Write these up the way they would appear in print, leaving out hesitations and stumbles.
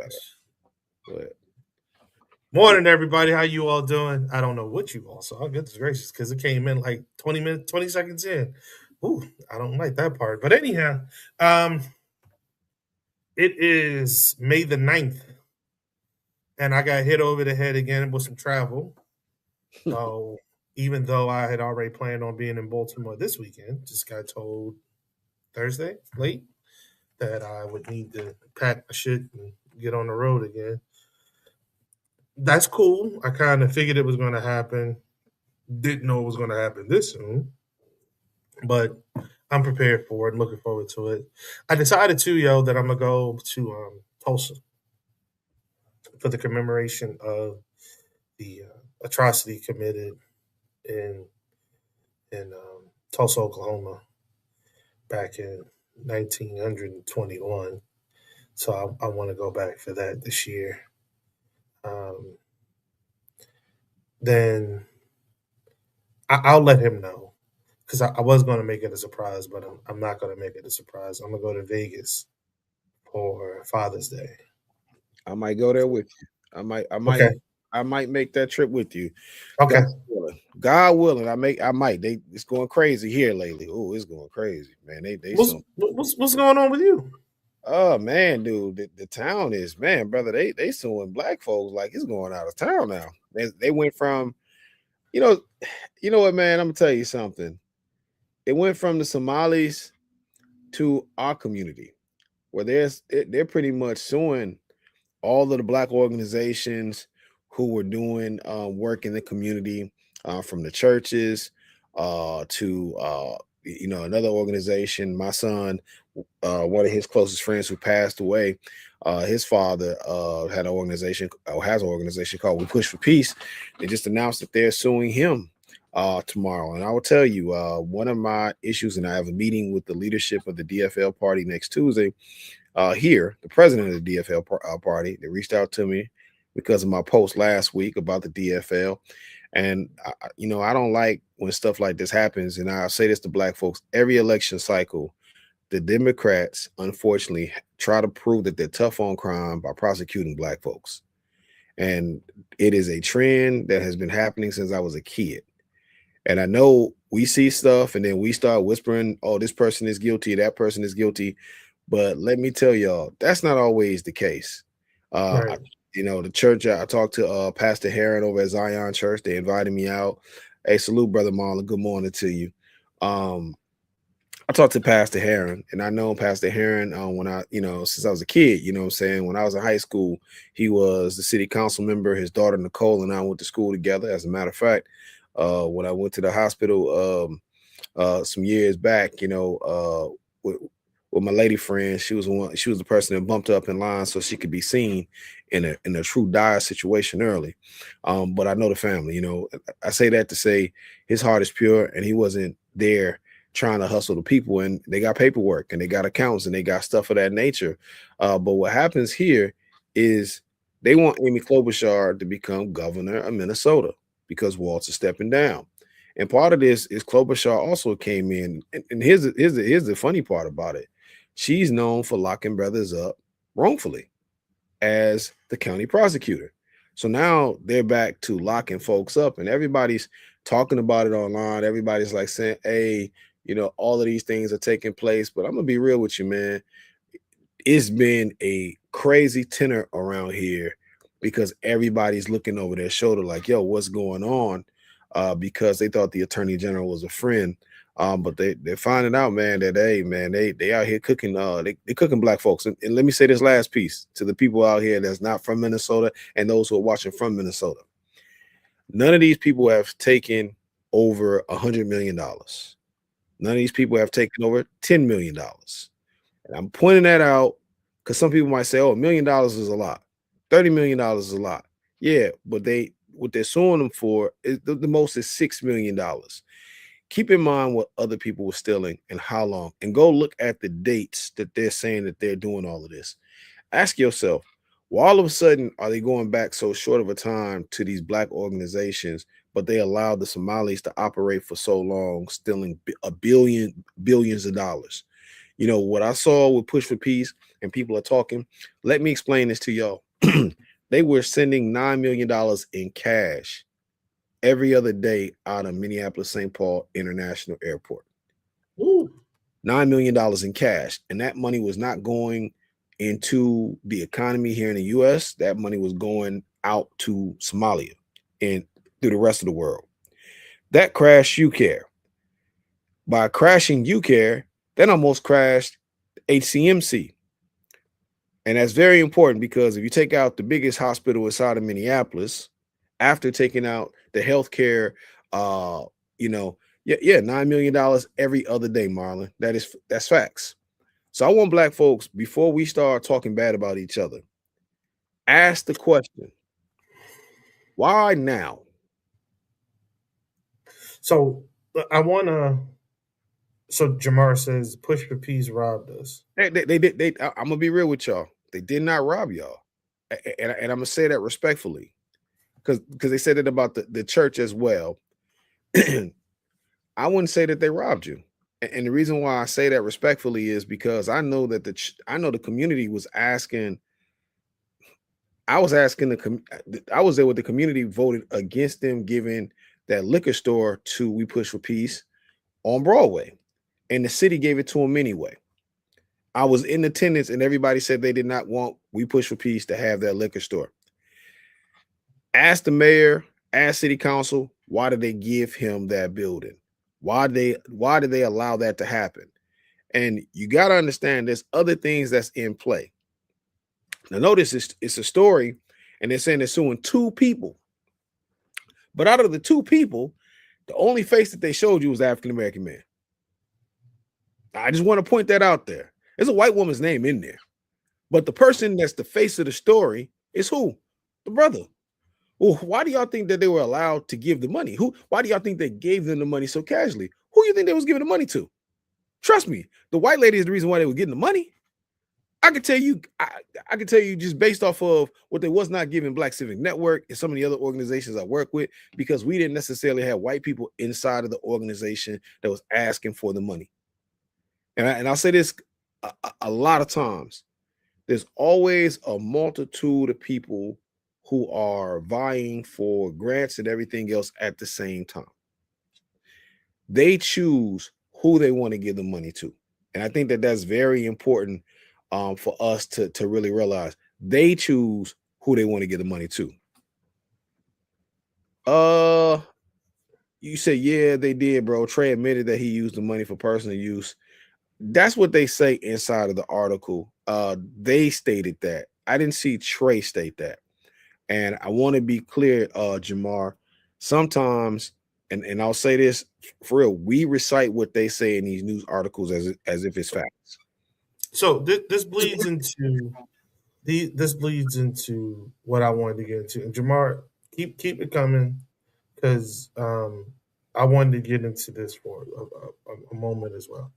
much. But Morning, everybody. How you all doing? I don't know what you all saw. Goodness gracious, because it came in like 20 minutes, 20 seconds in. Ooh, I don't like that part. But anyhow, um, it is May the 9th, and I got hit over the head again with some travel. So even though I had already planned on being in Baltimore this weekend, just got told Thursday late that I would need to pack my shit and get on the road again. That's cool. I kind of figured it was going to happen. Didn't know it was going to happen this soon, but I'm prepared for it and looking forward to it. I decided too, yo, that I'm gonna go to Tulsa for the commemoration of the atrocity committed in Tulsa, Oklahoma, back in 1921. So I want to go back for that this year. Um, then I'll let him know because I was going to make it a surprise, but I'm not going to make it a surprise. I'm gonna go to Vegas for Father's Day. I might go there with you. I might, I might, Okay. I might make that trip with you. God Okay. willing. God willing. I might. It's going crazy here lately. Oh, it's going crazy, man. They What's some. what's going on with you? Oh man, dude, the town is, man, brother. They suing black folks like it's going out of town now. They went from, you know, you know what, man. I'm gonna tell you something. It went from the Somalis to our community, where they're pretty much suing all of the black organizations who were doing work in the community, from the churches to another organization. My son, one of his closest friends who passed away, his father had an organization, has an organization called We Push for Peace. They just announced that they're suing him tomorrow. And I will tell you, one of my issues, and I have a meeting with the leadership of the DFL party next Tuesday. Here, the president of the DFL party, they reached out to me because of my post last week about the DFL. And, I don't like when stuff like this happens. And I say this to black folks every election cycle. The Democrats, unfortunately, try to prove that they're tough on crime by prosecuting black folks. And it is a trend that has been happening since I was a kid. And I know we see stuff and then we start whispering, oh, this person is guilty, that person is guilty. But let me tell y'all, that's not always the case. Uh, I, Right. the church, I talked to Pastor Heron over at Zion Church. They invited me out. Hey, salute, Brother Marlon. Good morning to you. Um, I talked to Pastor Heron, and I know Pastor Heron when since I was a kid, you know what I'm saying? When I was in high school, he was the city council member. His daughter, Nicole, and I went to school together. As a matter of fact, when I went to the hospital some years back, with my lady friend, she was the person that bumped up in line so she could be seen in a true dire situation early. But I know the family, I say that to say his heart is pure and he wasn't there trying to hustle the people, and they got paperwork and they got accounts and they got stuff of that nature. But what happens here is they want Amy Klobuchar to become governor of Minnesota because Walt's is stepping down. And part of this is Klobuchar also came in, and here's the funny part about it. She's known for locking brothers up wrongfully as the county prosecutor. So now they're back to locking folks up, and everybody's talking about it online. Everybody's like saying, hey, all of these things are taking place. But I'm gonna be real with you, man. It's been a crazy tenor around here because everybody's looking over their shoulder, like, yo, what's going on? Because they thought the attorney general was a friend. But they're finding out, man, that hey, man, they out here cooking, they cooking black folks. And let me say this last piece to the people out here that's not from Minnesota and those who are watching from Minnesota. None of these people have taken over $100 million. None of these people have taken over $10 million. And I'm pointing that out because some people might say, oh, $1 million is a lot. $30 million is a lot. Yeah, but what they're suing them for is the most is $6 million. Keep in mind what other people were stealing and how long, and go look at the dates that they're saying that they're doing all of this. Ask yourself, why all of a sudden are they going back so short of a time to these black organizations, but they allowed the Somalis to operate for so long, stealing billions of dollars? What I saw with Push for Peace and people are talking. Let me explain this to y'all. They were sending $9 million in cash every other day out of Minneapolis St. Paul International Airport. Ooh. $9 million in cash. And that money was not going into the economy here in the US. That money was going out to Somalia and through the rest of the world. That crashed UCare. By crashing UCare, that almost crashed HCMC. And that's very important because if you take out the biggest hospital inside of Minneapolis, after taking out the healthcare, uh, yeah, $9 million every other day, Marlon. That's facts. So I want black folks, before we start talking bad about each other, ask the question, why now? So I want to. So Jamar says Push for Peace robbed us. I'm gonna be real with y'all. They did not rob y'all, and I'm gonna say that respectfully, because they said it about the church as well. I wouldn't say that they robbed you. And the reason why I say that respectfully is because I know that I know the community was asking. I was asking I was there with the community voted against them giving that liquor store to We Push for Peace on Broadway, and the city gave it to them anyway. I was in attendance, and everybody said they did not want We Push for Peace to have that liquor store. Ask the mayor, ask city council, why did they give him that building? Why did they allow that to happen? And you got to understand there's other things that's in play. Now notice it's a story, and they're saying they're suing two people. But out of the two people, the only face that they showed you was the African American man. I just want to point that out there. There's a white woman's name in there. But the person that's the face of the story is who? The brother. Well, why do y'all think that they were allowed to give the money? Why do y'all think they gave them the money so casually? Who do you think they was giving the money to? Trust me, the white lady is the reason why they were getting the money. I can tell you, I can tell you just based off of what they was not giving Black Civic Network and some of the other organizations I work with, because we didn't necessarily have white people inside of the organization that was asking for the money. And I'll say this a lot of times. There's always a multitude of people who are vying for grants and everything else at the same time. They choose who they want to give the money to. And I think that that's very important for us to really realize. They choose who they want to give the money to. You say, yeah, they did, bro. Trey admitted that he used the money for personal use. That's what they say inside of the article. They stated that. I didn't see Trey state that. And I want to be clear, Jamar. Sometimes, and I'll say this for real, we recite what they say in these news articles as if it's facts. So this bleeds into this bleeds into what I wanted to get into. And Jamar, keep it coming because I wanted to get into this for a moment as well.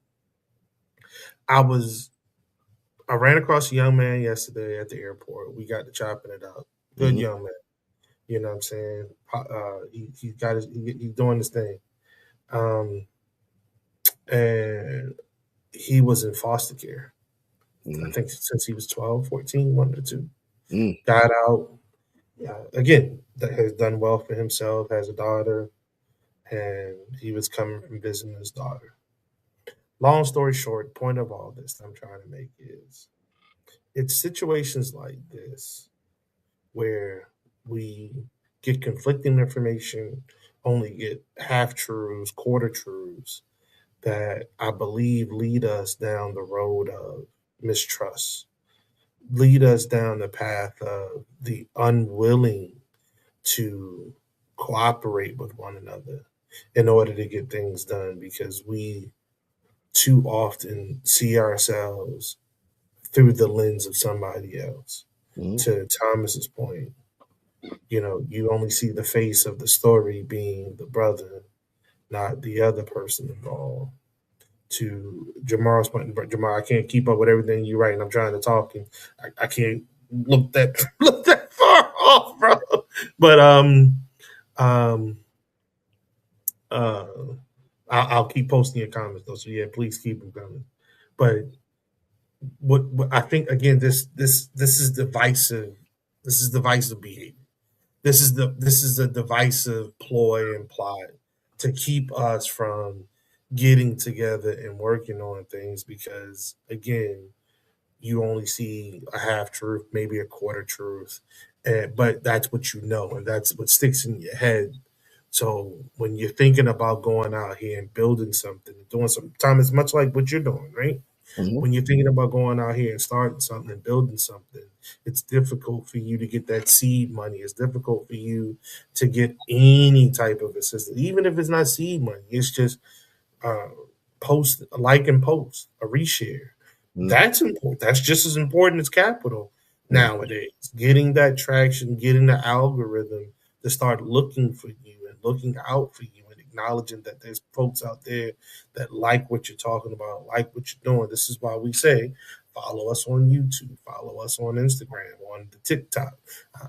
I was I ran across a young man yesterday at the airport. We got to chopping it up. Good Mhm. young man. You know what I'm saying? He got he's doing this thing. Um, and he was in foster care. I Mm, think since he was 12, 14, one or two. mm, Got out. Again, that has done well for himself, has a daughter, and he was coming from visiting his daughter. Long story short, point of all this I'm trying to make is it's situations like this where we get conflicting information, only get half truths, quarter truths, that I believe lead us down the road of mistrust, lead us down the path of the unwilling to cooperate with one another in order to get things done because we too often see ourselves through the lens of somebody else. mm, To Thomas's point, you only see the face of the story being the brother, not the other person involved. To Jamar's point, Jamar, I can't keep up with everything you're writing. I'm trying to talk, and I can't look that look that far off, bro. But um, uh, I'll keep posting your comments though. So yeah, please keep them coming. But what I think again, this is divisive. This is divisive behavior. This is a divisive ploy and plot to keep us from getting together and working on things because again, you only see a half truth, maybe a quarter truth, but that's what you know, and that's what sticks in your head. So when you're thinking about going out here and building something, doing something, time is much like what you're doing, right? Mhm. When you're thinking about going out here and starting something and building something, it's difficult for you to get that seed money. It's difficult for you to get any type of assistance, even if it's not seed money. It's just uh, post, like and post, a reshare. Mhm. That's important. That's just as important as capital Yeah. nowadays. Getting that traction, getting the algorithm to start looking for you and looking out for you and acknowledging that there's folks out there that like what you're talking about, like what you're doing. This is why we say follow us on YouTube, follow us on Instagram, on the TikTok.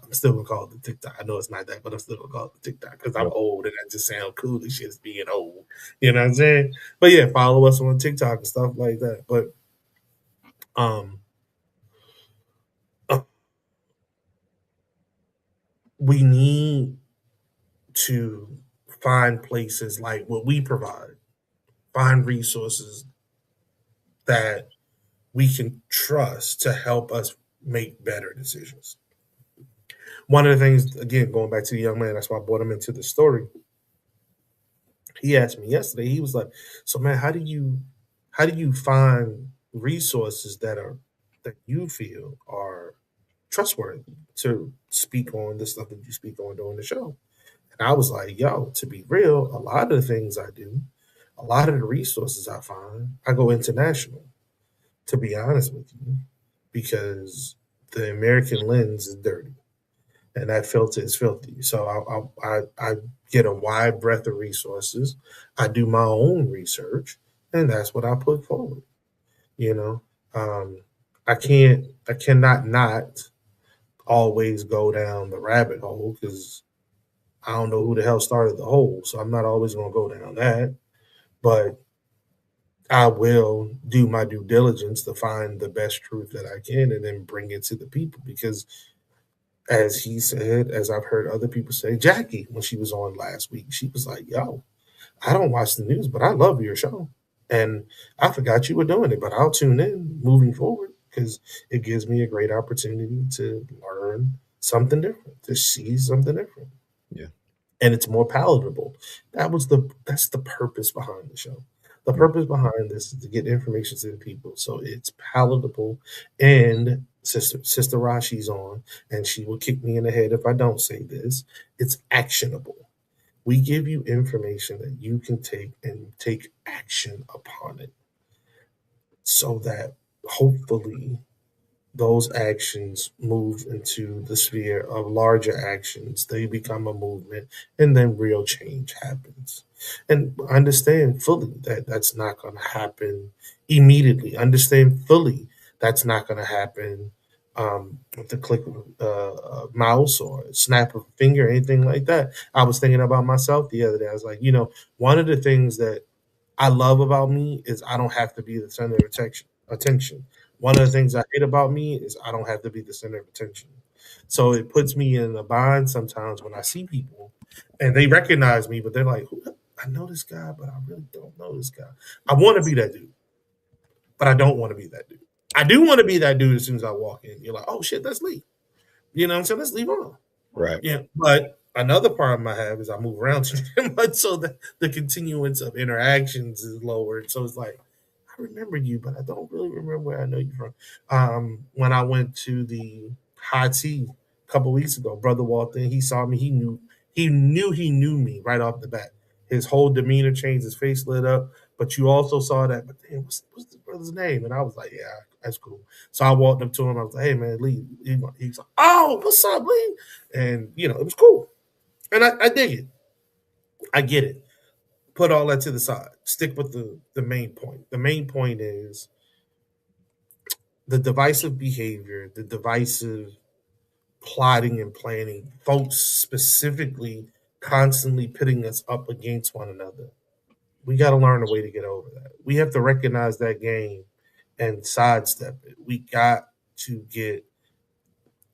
I'm still gonna call it the TikTok. I know it's not that, but I'm still gonna call it the TikTok because I'm Right. old and that just sounds cool as shit as being old. You know what I'm saying? But yeah, follow us on TikTok and stuff like that. But um, uh, we need to find places like what we provide, find resources that we can trust to help us make better decisions. One of the things, again, going back to the young man, that's why I brought him into the story. He asked me yesterday. He was like, "So, man, how do you find resources that you feel are trustworthy to speak on the stuff that you speak on during the show?" And I was like, "Yo, to be real, a lot of the things I do, a lot of the resources I find, I go international. To be honest with you, because the American lens is dirty." And that filter is filthy. So I get a wide breadth of resources. I do my own research, and that's what I put forward. You know, um, I cannot not always go down the rabbit hole because I don't know who the hell started the hole. So I'm not always going to go down that, but I will do my due diligence to find the best truth that I can and then bring it to the people because as he said, as I've heard other people say, Jackie, when she was on last week, she was like, "Yo, I don't watch the news, but I love your show. And I forgot you were doing it, but I'll tune in moving forward because it gives me a great opportunity to learn something different, to see something different. Yeah. And it's more palatable." That's the purpose behind the show. The Mm. purpose behind this is to get information to the people so it's palatable. And Sister Rashi's on, and she will kick me in the head if I don't say this. It's actionable. We give you information that you can take and take action upon it so that hopefully those actions move into the sphere of larger actions. They become a movement, and then real change happens. And understand fully that that's not going to happen immediately. Understand fully that's not going to happen with the click of a mouse or a snap of a finger, or anything like that. I was thinking about myself the other day. I was like, one of the things that I love about me is I don't have to be the center of attention. One of the things I hate about me is I don't have to be the center of attention. So it puts me in a bind sometimes when I see people and they recognize me, but they're like, I know this guy, but I really don't know this guy. I want to be that dude, but I don't want to be that dude. I do want to be that dude as soon as I walk in. You're like, oh shit, that's Lee. You know what I'm saying? Let's leave on. Right. Yeah, but another problem I have is I move around too much, so the continuance of interactions is lowered. So it's like I remember you, but I don't really remember where I know you from. When I went to the high tea a couple weeks ago, brother walked in. He saw me. He knew me right off the bat. His whole demeanor changed. His face lit up. But you also saw that. But damn, what's the brother's name? And I was like, yeah, that's cool. So I walked up to him. I was like, hey man, Lee. He's like, oh, what's up, Lee? And it was cool. And I dig it. I get it. Put all that to the side. Stick with the main point. The main point is the divisive behavior, the divisive plotting and planning, folks specifically constantly pitting us up against one another. We got to learn a way to get over that. We have to recognize that game and sidestep it. We got to get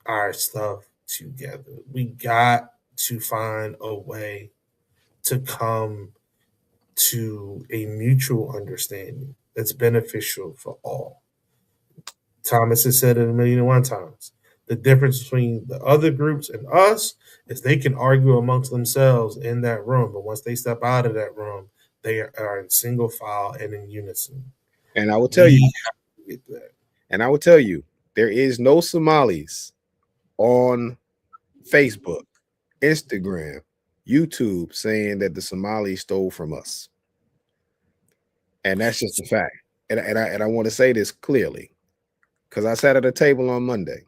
our stuff together. We got to find a way to come to a mutual understanding that's beneficial for all. Thomas has said it a million and one times. The difference between the other groups and us is they can argue amongst themselves in that room, but once they step out of that room, they are in single file and in unison. And I will tell you, We have to get that. and I will tell you, there is no Somalis on Facebook, Instagram, YouTube saying that the Somalis stole from us. And that's just a fact. And I want to say this clearly because I sat at a table on Monday,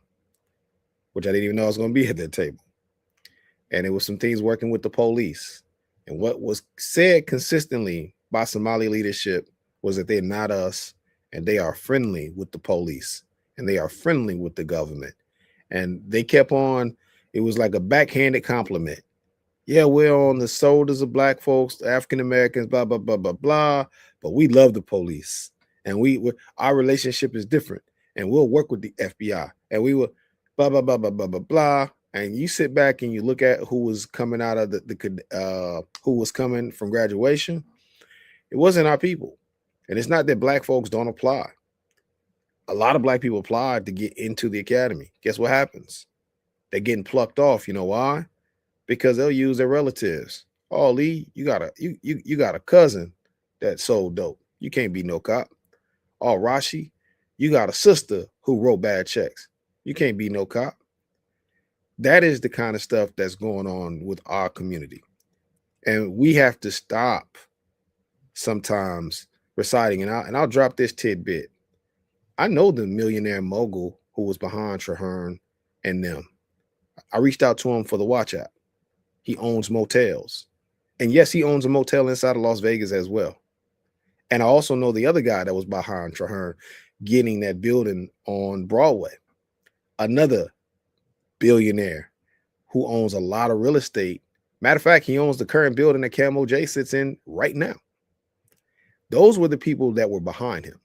which I didn't even know I was going to be at that table. And it was some things working with the police. And what was said consistently by Somali leadership was that they're not us and they are friendly with the police and they are friendly with the government. And they kept on, it was like a backhanded compliment. Yeah, we're on the shoulders of black folks, African Americans, blah, blah, blah, blah, blah. But we love the police. And our relationship is different. And we'll work with the FBI. And we will blah, blah, blah, blah, blah, blah, blah. And you sit back and you look at who was coming out of who was coming from graduation. It wasn't our people. And it's not that black folks don't apply. A lot of black people applied to get into the academy. Guess what happens? They're getting plucked off. You know why? Because they'll use their relatives. Oh, Lee, you got a cousin that sold dope. You can't be no cop. Oh, Rashi, you got a sister who wrote bad checks. You can't be no cop. That is the kind of stuff that's going on with our community. And we have to stop sometimes reciting. And I'll drop this tidbit. I know the millionaire mogul who was behind Traherne and them. I reached out to him for the Watch app. He owns motels. And yes, he owns a motel inside of Las Vegas as well. And I also know the other guy that was behind Traherne getting that building on Broadway. Another billionaire who owns a lot of real estate. Matter of fact, he owns the current building that Camo J sits in right now. Those were the people that were behind him,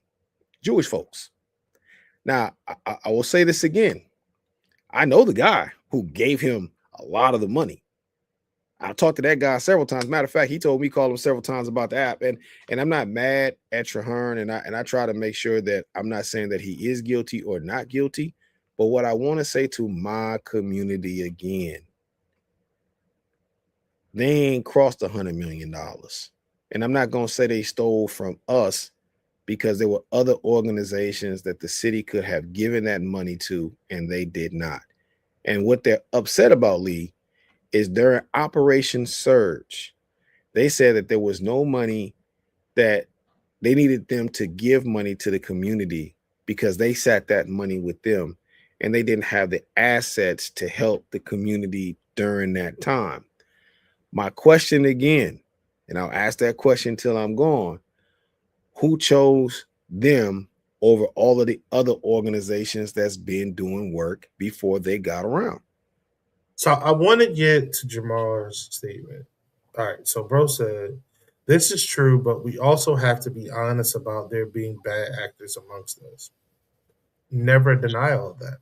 Jewish folks. Now, I will say this again. I know the guy who gave him a lot of the money. I talked to that guy several times. Matter of fact, he told me call him several times about the app. And I'm not mad at Traherne, and I try to make sure that I'm not saying that he is guilty or not guilty. But what I want to say to my community again, they ain't crossed $100 million. And I'm not going to say they stole from us because there were other organizations that the city could have given that money to, and they did not. And what they're upset about, Lee, is during Operation Surge, they said that there was no money, that they needed them to give money to the community because they sat that money with them and they didn't have the assets to help the community during that time. My question again, and I'll ask that question till I'm gone, who chose them over all of the other organizations that's been doing work before they got around? So I want to get to Jamar's statement. All right. So bro said, this is true, but we also have to be honest about there being bad actors amongst us. Never a denial of that.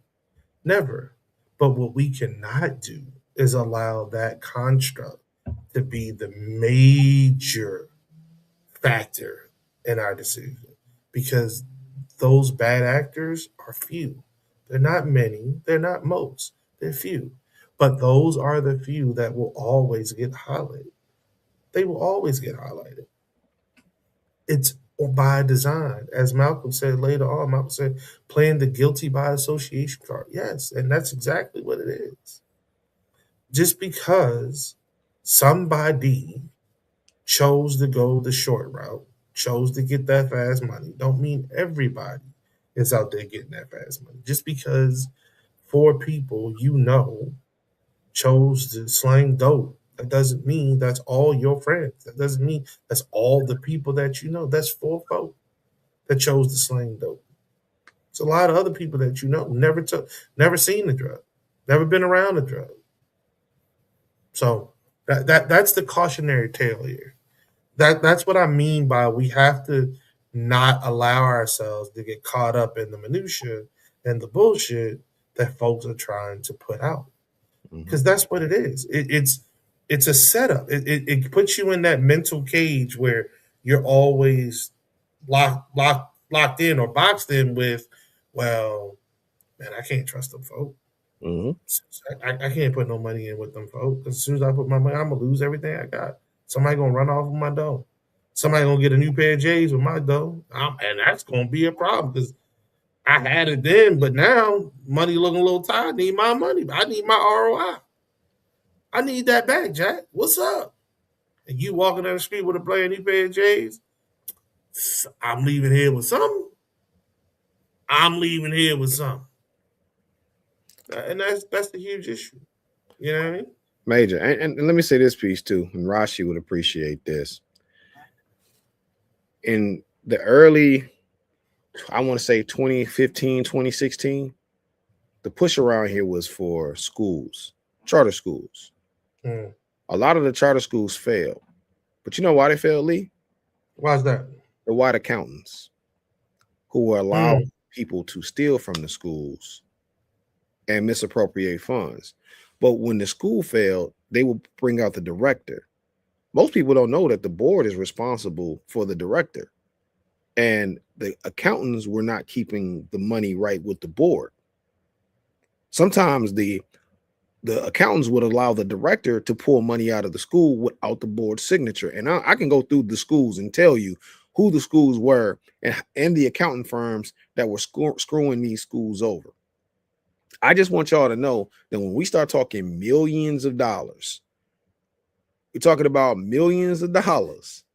Never. But what we cannot do is allow that construct to be the major factor in our decision because those bad actors are few. They're not many, they're not most, they're few. But those are the few that will always get highlighted. They will always get highlighted. It's by design. As Malcolm said later on, Malcolm said, playing the guilty by association card. Yes, and that's exactly what it is. Just because somebody chose to go the short route, chose to get that fast money, don't mean everybody is out there getting that fast money. Just because four people you know chose to slang dope, that doesn't mean that's all your friends. That doesn't mean that's all the people that you know. That's four folk that chose to slang dope. It's a lot of other people that you know never took, never seen the drug, never been around the drug. So that's the cautionary tale here. That's what I mean by we have to not allow ourselves to get caught up in the minutia and the bullshit that folks are trying to put out. Mhm. Because that's what it is. It's a setup. It puts you in that mental cage where you're always locked in or boxed in with, well, man, I can't trust them folks. Mhm. I can't put no money in with them folks because as soon as I put my money, I'm gonna lose everything I got. Somebody gonna run off with my dough. Somebody gonna get a new pair of J's with my dough, and that's gonna be a problem because I had it then, but now money looking a little tight. I need my money. I need my ROI. I need that back, Jack. What's up? And you walking down the street with a brand new pair of J's, I'm leaving here with something. I'm leaving here with something, and that's the huge issue. You know what I mean? Major. And let me say this piece too, and Rashi would appreciate this. In the early, I want to say 2015, 2016, the push around here was for schools, charter schools. Mm. A lot of the charter schools failed. But you know why they failed, Lee? Why's that? The white accountants who were allowing Mm. people to steal from the schools and misappropriate funds. But when the school failed, they would bring out the director. Most people don't know that the board is responsible for the director, and the accountants were not keeping the money right with the board. Sometimes the accountants would allow the director to pull money out of the school without the board's signature. And I can go through the schools and tell you who the schools were and the accounting firms that were screwing these schools over. I just want y'all to know that when we start talking millions of dollars, we're talking about millions of dollars.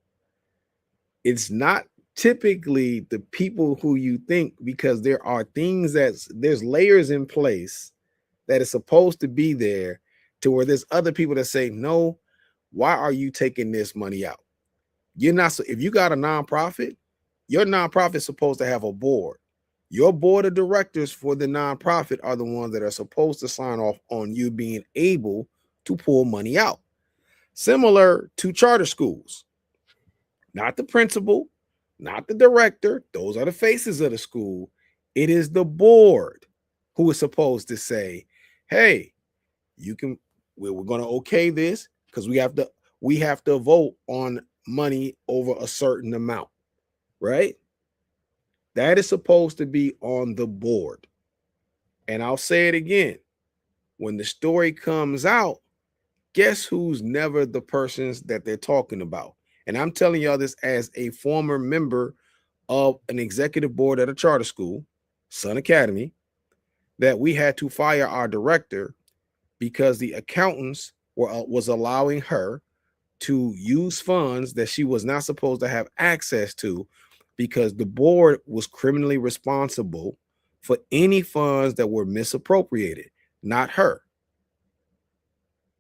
It's not typically the people who you think, because there are things there's layers in place that is supposed to be there, to where there's other people that say, no, why are you taking this money out? You're not. So if you got a nonprofit, your nonprofit is supposed to have a board. Your board of directors for the nonprofit are the ones that are supposed to sign off on you being able to pull money out. Similar to charter schools, not the principal, not the director. Those are the faces of the school. It is the board who is supposed to say, hey, you can, we're going to okay this because we have to vote on money over a certain amount, right? That is supposed to be on the board. And I'll say it again, when the story comes out, guess who's never the persons that they're talking about? And I'm telling y'all this as a former member of an executive board at a charter school, Sun Academy, that we had to fire our director because the accountants was allowing her to use funds that she was not supposed to have access to, because the board was criminally responsible for any funds that were misappropriated, not her.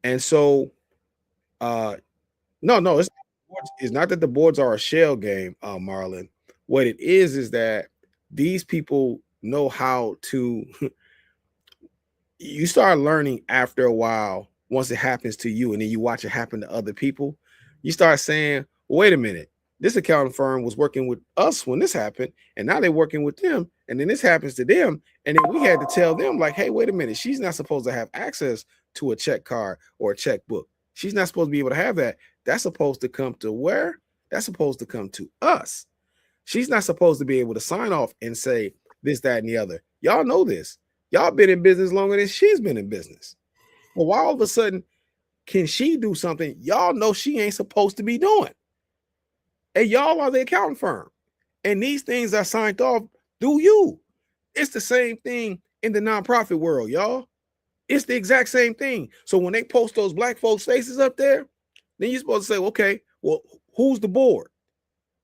And so no, it's not that the boards are a shell game, Marlon. What it is that these people know how to you start learning after a while. Once it happens to you and then you watch it happen to other people, you start saying, wait a minute, this accounting firm was working with us when this happened, and now they're working with them, and then this happens to them, and then we had to tell them, like, hey, wait a minute, she's not supposed to have access to a check card or a checkbook. She's not supposed to be able to have that. That's supposed to come to where? That's supposed to come to us. She's not supposed to be able to sign off and say this, that, and the other. Y'all know this. Y'all been in business longer than she's been in business. Well, why all of a sudden can she do something y'all know she ain't supposed to be doing? And y'all are the accounting firm. And these things are signed off through you. It's the same thing in the nonprofit world, y'all. It's the exact same thing. So when they post those black folks' faces up there, then you're supposed to say, okay, well, who's the board?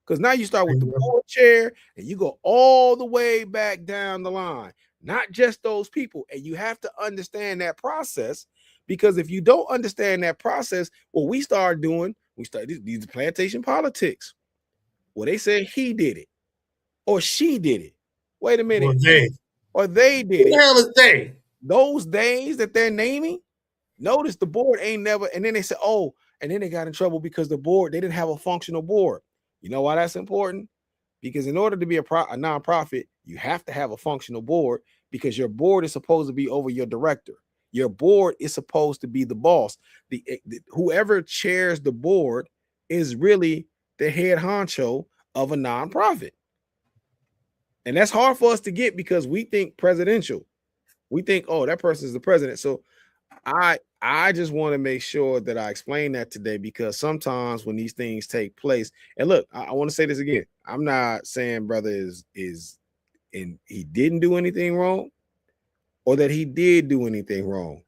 Because now you start with the board chair and you go all the way back down the line, not just those people. And you have to understand that process, because if you don't understand that process, what we start doing, we start these plantation politics. Well, they say he did it or she did it. Wait a Well, minute. they. Or they did Who the it. hell is they? Those days that they're naming, notice the board ain't never, and then they said, oh, and then they got in trouble because the board, they didn't have a functional board. You know why that's important? because in order to be a nonprofit, you have to have a functional board because your board is supposed to be over your director. Your board is supposed to be the boss. Whoever chairs the board is really the head honcho of a nonprofit. And that's hard for us to get because we think presidential. We think, oh, that person is the president. So I just want to make sure that I explain that today because sometimes when these things take place, and look, I want to say this again. I'm not saying brother is and he didn't do anything wrong or that he did do anything wrong.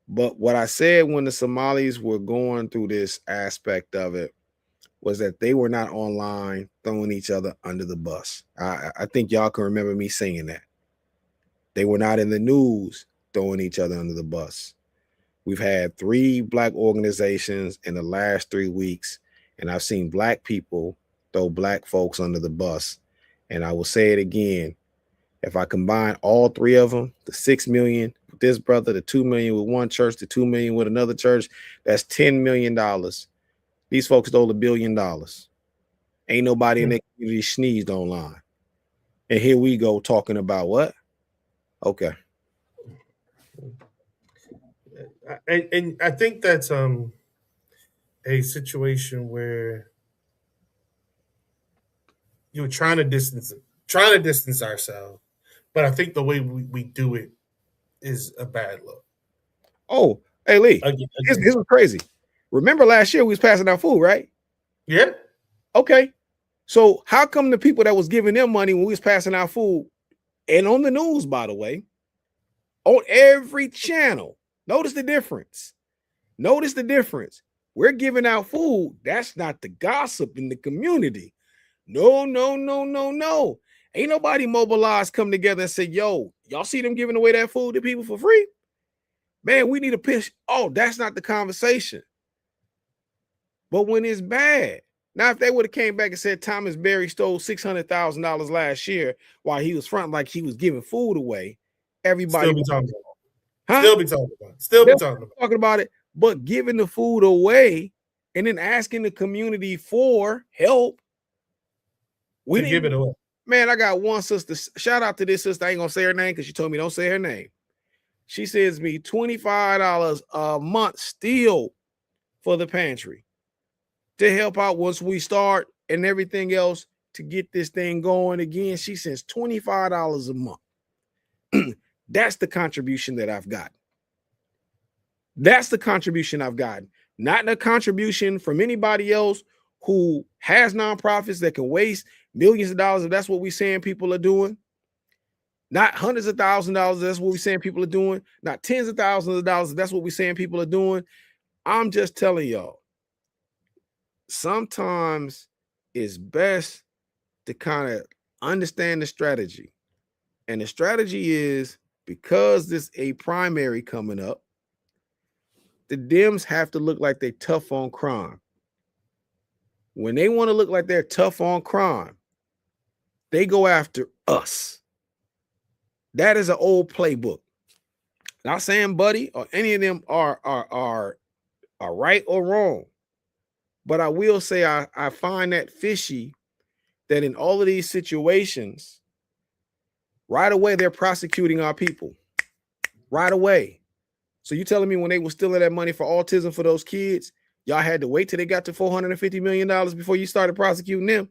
But what I said when the Somalis were going through this aspect of it was that they were not online throwing each other under the bus. I think y'all can remember me saying that. They were not in the news throwing each other under the bus. We've had 3 black organizations in the last 3 weeks, and I've seen black people throw black folks under the bus. And I will say it again. If I combine all 3 of them, the 6 million with this brother, the 2 million with one church, the 2 million with another church, that's $10 million. These folks stole $1 billion. Ain't nobody in their community sneezed online. And here we go talking about what? Okay. And I think that's a situation where you're trying to distance ourselves, but I think the way we do it is a bad look. Oh, hey Lee, Again. this was crazy. Remember last year we was passing out food, right? Yeah. Okay. So how come the people that was giving them money when we was passing out food, and on the news, by the way, on every channel, notice the difference. Notice the difference. We're giving out food. That's not the gossip in the community. No, no, no, no, no. Ain't nobody mobilized come together and say, yo, y'all see them giving away that food to people for free? Man, we need a pitch. Oh, that's not the conversation. But when it's bad, now if they would have came back and said Thomas Berry stole $600,000 last year while he was fronting like he was giving food away, everybody Still be talking about it. huh? Still be talking about it. Still be talking about it. But giving the food away and then asking the community for help. We to give it away. Man, I got one sister. Shout out to this sister. I ain't gonna say her name because she told me don't say her name. She sends me $25 a month still for the pantry to help out once we start and everything else to get this thing going again. She sends $25 a month. That's the contribution that I've got. That's the contribution I've gotten. Not a contribution from anybody else who has nonprofits that can waste millions of dollars if that's what we're saying people are doing. Not hundreds of thousands of dollars, that's what we're saying people are doing. Not tens of thousands of dollars, that's what we're saying people are doing. I'm just telling y'all, sometimes it's best to kind of understand the strategy. And the strategy is because there's a primary coming up, the Dems have to look like they're tough on crime. When they want to look like they're tough on crime, they go after us. That is an old playbook. Not saying Buddy or any of them are right or wrong, but I will say I find that fishy that in all of these situations, right away they're prosecuting our people. Right away. So you telling me when they were stealing that money for autism for those kids, y'all had to wait till they got to $450 million before you started prosecuting them?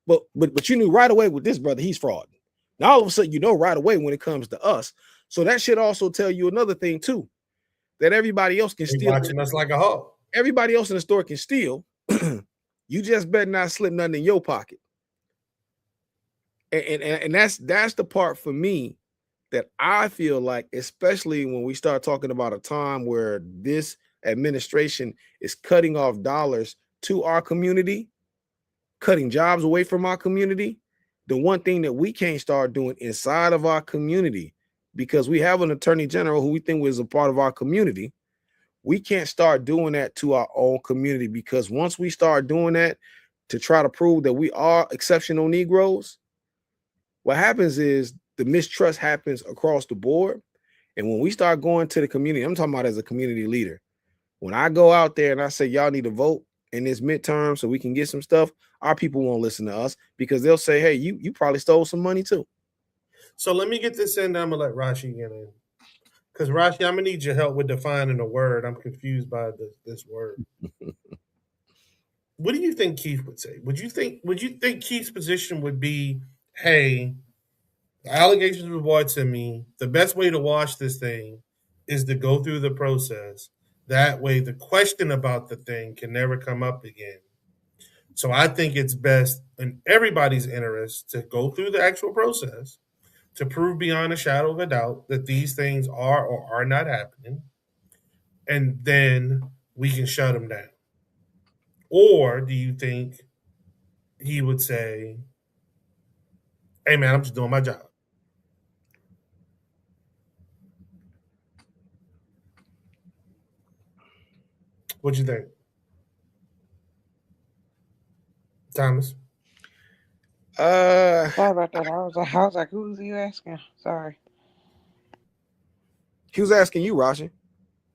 But you knew right away with this brother, he's fraud. Now all of a sudden you know right away when it comes to us. So that should also tell you another thing too, that everybody else can steal. Watching us like a hawk. Everybody else in the store can steal. You just better not slip nothing in your pocket. And that's the part for me that I feel like, especially when we start talking about a time where this administration is cutting off dollars to our community, cutting jobs away from our community, the one thing that we can't start doing inside of our community, because we have an attorney general who we think was a part of our community, we can't start doing that to our own community, because once we start doing that to try to prove that we are exceptional Negroes, what happens is the mistrust happens across the board. And when we start going to the community, I'm talking about as a community leader, when I go out there and I say, y'all need to vote in this midterm so we can get some stuff, our people won't listen to us because they'll say, "Hey, you probably stole some money too." So let me get this in. I'm gonna let Rashi get in because Rashi, I'm gonna need your help with defining a word. I'm confused by this word. What do you think Keith would say? Would you think Keith's position would be, hey, the allegations were brought to me. The best way to wash this thing is to go through the process. That way the question about the thing can never come up again. So I think it's best in everybody's interest to go through the actual process to prove beyond a shadow of a doubt that these things are or are not happening, and then we can shut them down. Or do you think he would say, "Hey, man, I'm just doing my job"? What you think, Thomas? Uh, Sorry about that. I was like, who's you asking? Sorry. he was asking you, Rashi,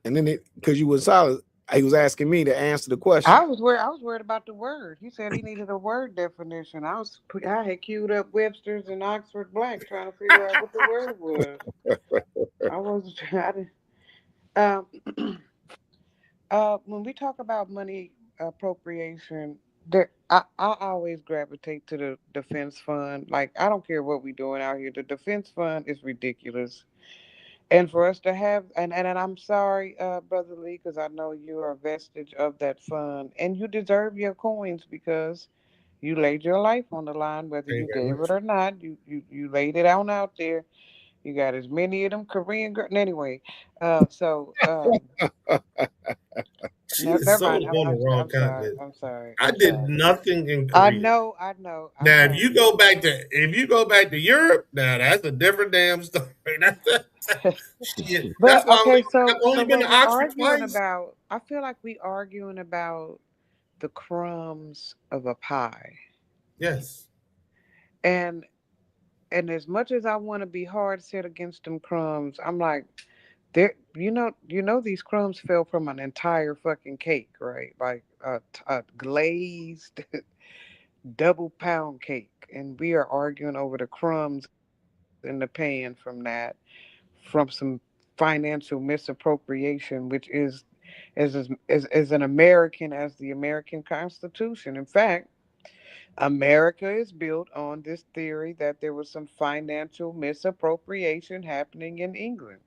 and then because you was silent, he was asking me to answer the question. I was worried about the word. He said he needed a word definition. I had queued up Webster's and Oxford Black trying to figure out what the word was. I was trying to when we talk about money appropriation, I always gravitate to the defense fund. Like I don't care what we're doing out here. The defense fund is ridiculous. And for us to have, and I'm sorry, Brother Lee, because I know you are a vestige of that fund, and you deserve your coins because you laid your life on the line, whether Thank you you very gave it much. or not. You laid it on out there. You got as many of them Korean girls. Anyway, She no, is never so mind. on the wrong I'm sorry. continent. I'm sorry. I I'm did sorry. nothing in I Korea. know. I know. I Now, know. if you go back to Europe, now that's a different damn story. Shit. That's But why okay, I've so only been when to we Oxford arguing twice. about, I feel like we arguing about the crumbs of a pie. Yes. And as much as I want to be hard set against them crumbs, I'm like, there. These crumbs fell from an entire fucking cake, right? Like a glazed double pound cake, and we are arguing over the crumbs in the pan from that, from some financial misappropriation, which is an American as the American Constitution. In fact, America is built on this theory that there was some financial misappropriation happening in England,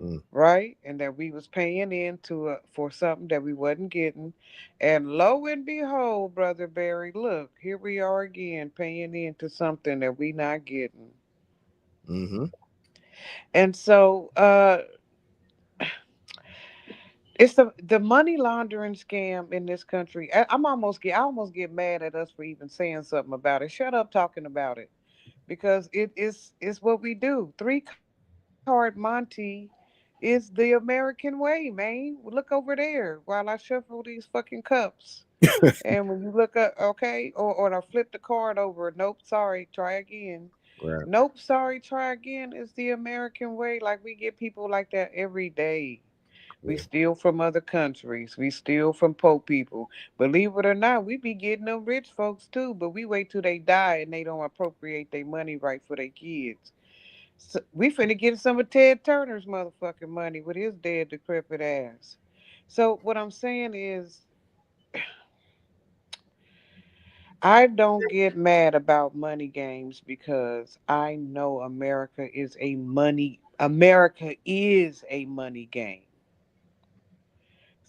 Mm, right? And that we was paying into for something that we wasn't getting. And lo and behold, Brother Barry, look, here we are again paying into something that we not getting. mm-hmm. And so it's the money laundering scam in this country. I almost get mad at us for even saying something about it. Shut up talking about it. Because it's what we do. Three card Monty is the American way, man. Look over there while I shuffle these fucking cups. And when you look up, okay, or I flip the card over. Nope, sorry, try again. Right. Nope, sorry, try again is the American way. Like we get people like that every day. We Yeah. steal from other countries. We steal from poor people. Believe it or not, we be getting them rich folks too, but we wait till they die and they don't appropriate their money right for their kids. So we finna get some of Ted Turner's motherfucking money with his dead decrepit ass. So what I'm saying is I don't get mad about money games because I know America is a money game.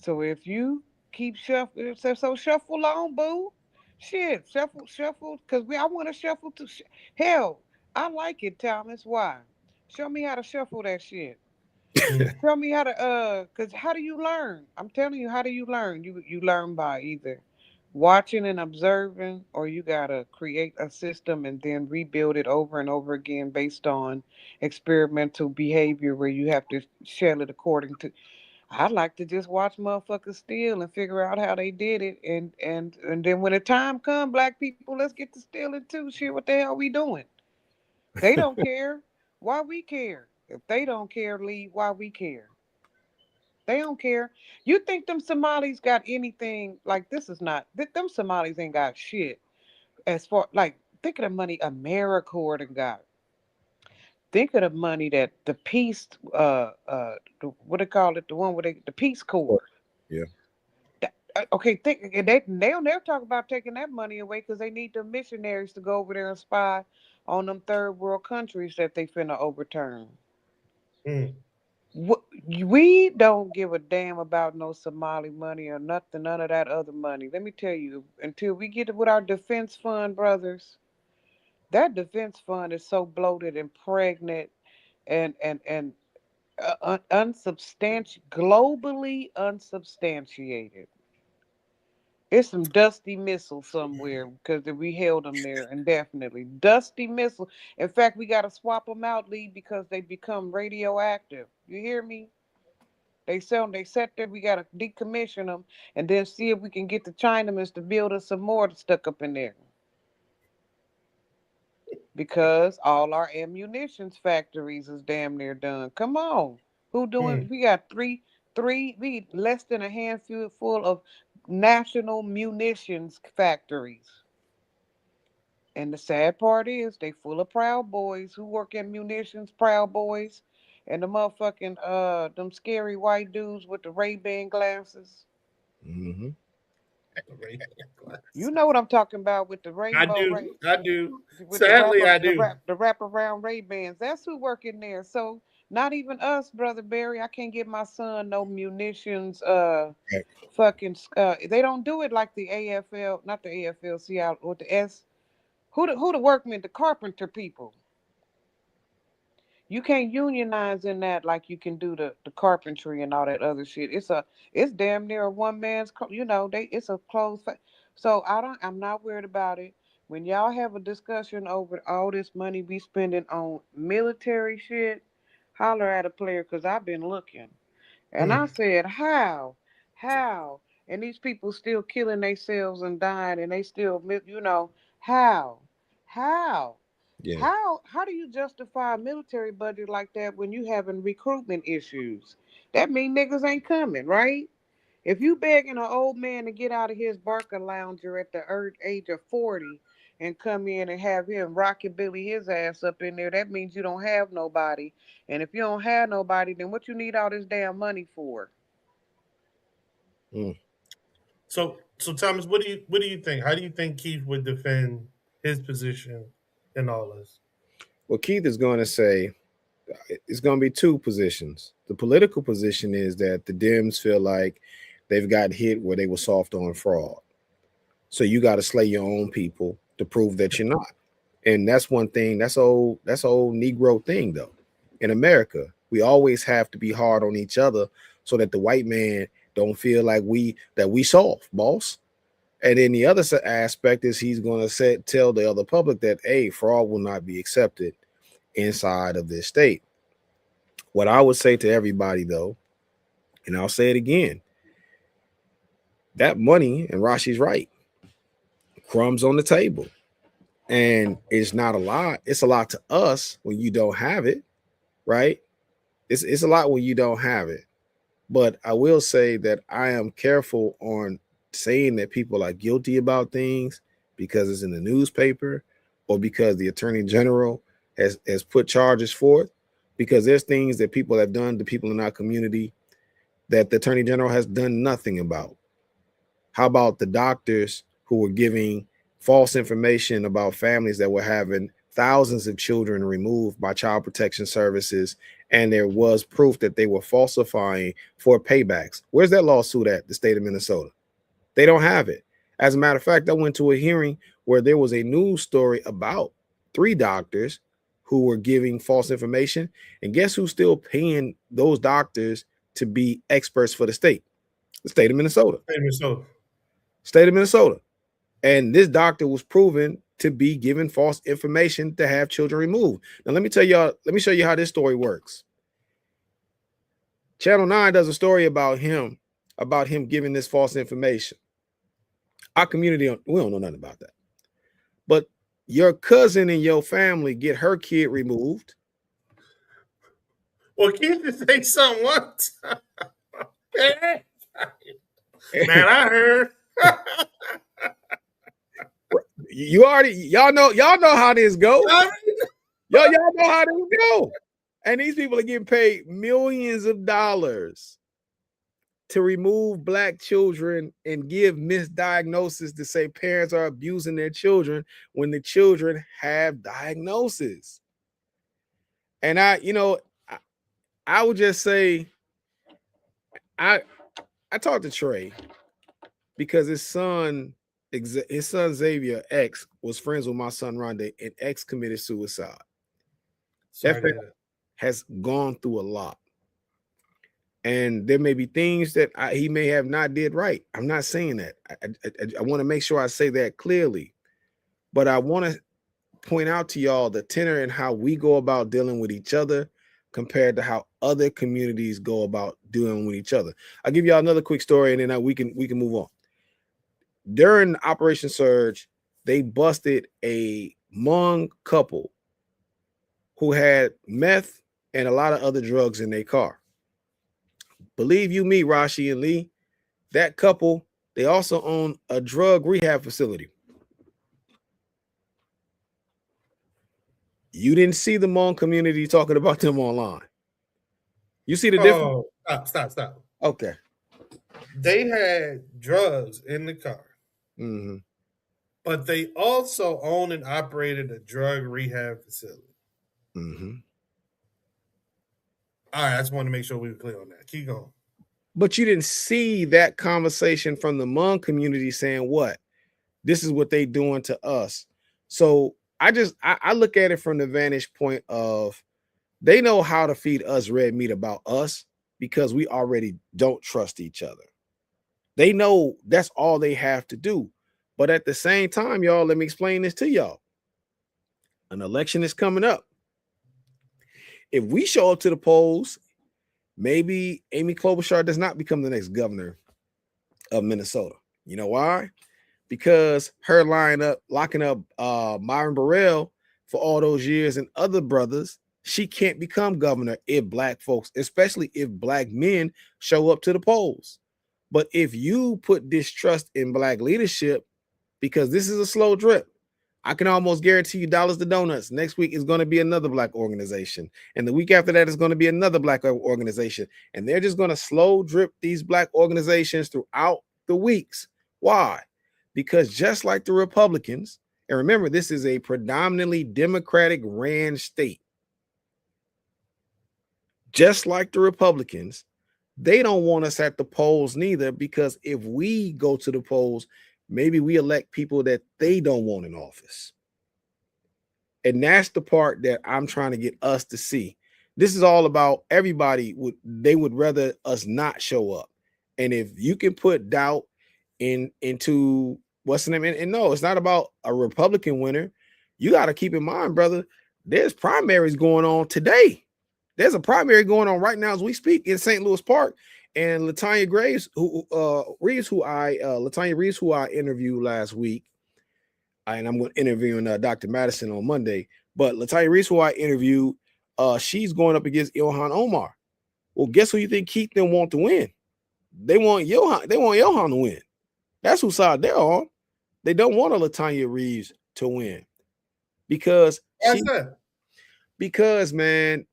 So if you keep shuffling, so shuffle on, boo. Shit, shuffle, cause I want to shuffle to. Hell, I like it, Thomas. Why? Show me how to shuffle that shit. Mm. Tell me how to cause how do you learn? I'm telling you, how do you learn? You learn by either watching and observing, or you gotta create a system and then rebuild it over and over again based on experimental behavior where you have to shell it according to. I'd like to just watch motherfuckers steal and figure out how they did it, and then when the time come, black people, let's get to stealing too. Shit, what the hell we doing? They don't care. Why we care? If they don't care, leave. Why we care? They don't care. You think them Somalis got anything like this? Is not them Somalis ain't got shit as far like think of the money AmeriCorps done got. Think of the money that the peace what they call it, the one where the Peace Or- Corps. Yeah. Okay, think and they don't never talk about taking that money away because they need the missionaries to go over there and spy on them third world countries that they finna overturn. Mm, We don't give a damn about no Somali money or nothing, none of that other money. Let me tell you, until we get it with our defense fund, brothers, that defense fund is so bloated and pregnant and unsubstantiated, globally unsubstantiated. It's some dusty missiles somewhere because we held them there indefinitely. Dusty missile. In fact, we got to swap them out, Lee, because they become radioactive. You hear me? They sell them, they set there. We got to decommission them and then see if we can get the Chinamans to build us some more stuck up in there. Because all our ammunitions factories is damn near done. Come on. Who doing? mm. We got we less than a handful full of national munitions factories. And the sad part is they full of proud boys who work in munitions, proud boys, and the motherfucking them scary white dudes with the Ray-Ban glasses. Mm-hmm. The Ray-Ban You glass. know what I'm talking about with the I rainbow do. ray I do. with Sadly, I do. the wrap around Ray-Bans. That's who work in there. So not even us, brother Barry. I can't get my son no munitions Right. fucking they don't do it like the AFL, not the AFL Seattle or the S. Who the workmen, the carpenter people. You can't unionize in that like you can do the carpentry and all that other shit. It's damn near a one man's they it's a closed so I'm not worried about it. When y'all have a discussion over all this money we spending on military shit, holler at a player because I've been looking. And I Mm, said, how? How? And these people still killing themselves and dying and they still, how? How? Yeah. How do you justify a military budget like that when you having recruitment issues? That mean niggas ain't coming, right? If you begging an old man to get out of his Barker lounger at the age of 40 and come in and have him rockabilly his ass up in there, that means you don't have nobody. And if you don't have nobody, then what you need all this damn money for? Mm. so Thomas, what do you think? How do you think Keith would defend his position in all this? Well, Keith is going to say it's going to be two positions. The political position is that the Dems feel like they've got hit where they were soft on fraud. So you got to slay your own people to prove that you're not. And that's one thing. That's old Negro thing though. In America, we always have to be hard on each other so that the white man don't feel like we soft, boss. And then the other aspect is he's going to tell the other public that fraud will not be accepted inside of this state. What I would say to everybody though, and I'll say it again, that money, and Rashi's right, crumbs on the table. And it's not a lot. It's a lot to us when you don't have it, right? It's a lot when you don't have it. But I will say that I am careful on saying that people are guilty about things because it's in the newspaper or because the attorney general has put charges forth. Because there's things that people have done to people in our community that the attorney general has done nothing about. How about the doctors who were giving false information about families that were having thousands of children removed by child protection services? And there was proof that they were falsifying for paybacks. Where's that lawsuit at? The state of Minnesota. They don't have it. As a matter of fact, I went to a hearing where there was a news story about three doctors who were giving false information. And guess who's still paying those doctors to be experts for the state? The state of Minnesota. So, State of Minnesota. And this doctor was proven to be giving false information to have children removed. Now, let me show you how this story works. Channel 9 does a story about him giving this false information. Our community, we don't know nothing about that. But your cousin and your family get her kid removed. well, Keith just say something once. Man, I heard. Y'all know how this go. I Y'all know how this go. And these people are getting paid millions of dollars to remove black children and give misdiagnosis to say parents are abusing their children when the children have diagnosis. And I would just say I talked to Trey because his son Xavier X was friends with my son Rondé, and X committed suicide. That Sorry to family hear that. has gone through a lot, and there may be things that he may have not did right. I'm not saying that. I want to make sure I say that clearly, but I want to point out to y'all the tenor and how we go about dealing with each other compared to how other communities go about dealing with each other. I'll give y'all another quick story, and then we can move on. During Operation Surge, they busted a Hmong couple who had meth and a lot of other drugs in their car. Believe you me, Rashi and Lee, that couple, they also own a drug rehab facility. You didn't see the Hmong community talking about them online. You see the difference? Oh, stop. Okay. They had drugs in the car, Mm-hmm. but they also owned and operated a drug rehab facility. Mm-hmm. All right, I just want to make sure we were clear on that. Keep going. But you didn't see that conversation from the Hmong community saying what? This is what they doing to us. So I look at it from the vantage point of they know how to feed us red meat about us because we already don't trust each other. They know that's all they have to do. But at the same time, y'all, let me explain this to y'all. An election is coming up. If we show up to the polls, maybe Amy Klobuchar does not become the next governor of Minnesota. You know why? Because her locking up Myron Burrell for all those years and other brothers, she can't become governor if black folks, especially if black men, show up to the polls. But if you put distrust in black leadership, because this is a slow drip, I can almost guarantee you dollars to donuts. Next week is going to be another black organization. And the week after that is going to be another black organization. And they're just going to slow drip these black organizations throughout the weeks. Why? Because just like the Republicans, and remember, this is a predominantly Democratic ran state. Just like the Republicans, they don't want us at the polls neither, because if we go to the polls, maybe we elect people that they don't want in office. And that's the part that I'm trying to get us to see. This is all about everybody they would rather us not show up. And if you can put doubt into what's the name, and no, it's not about a Republican winner. You got to keep in mind, brother, there's primaries going on today. There's a primary going on right now as we speak in St. Louis Park. And Latanya Reeves, who I interviewed last week, and I'm going to interview Dr. Madison on Monday. But Latanya Reeves, who I interviewed, she's going up against Ilhan Omar. Well, guess who you think Keith them want to win? They want Ilhan. They want Ilhan to win. That's whose side they're on. They don't want a Latanya Reeves to win because man,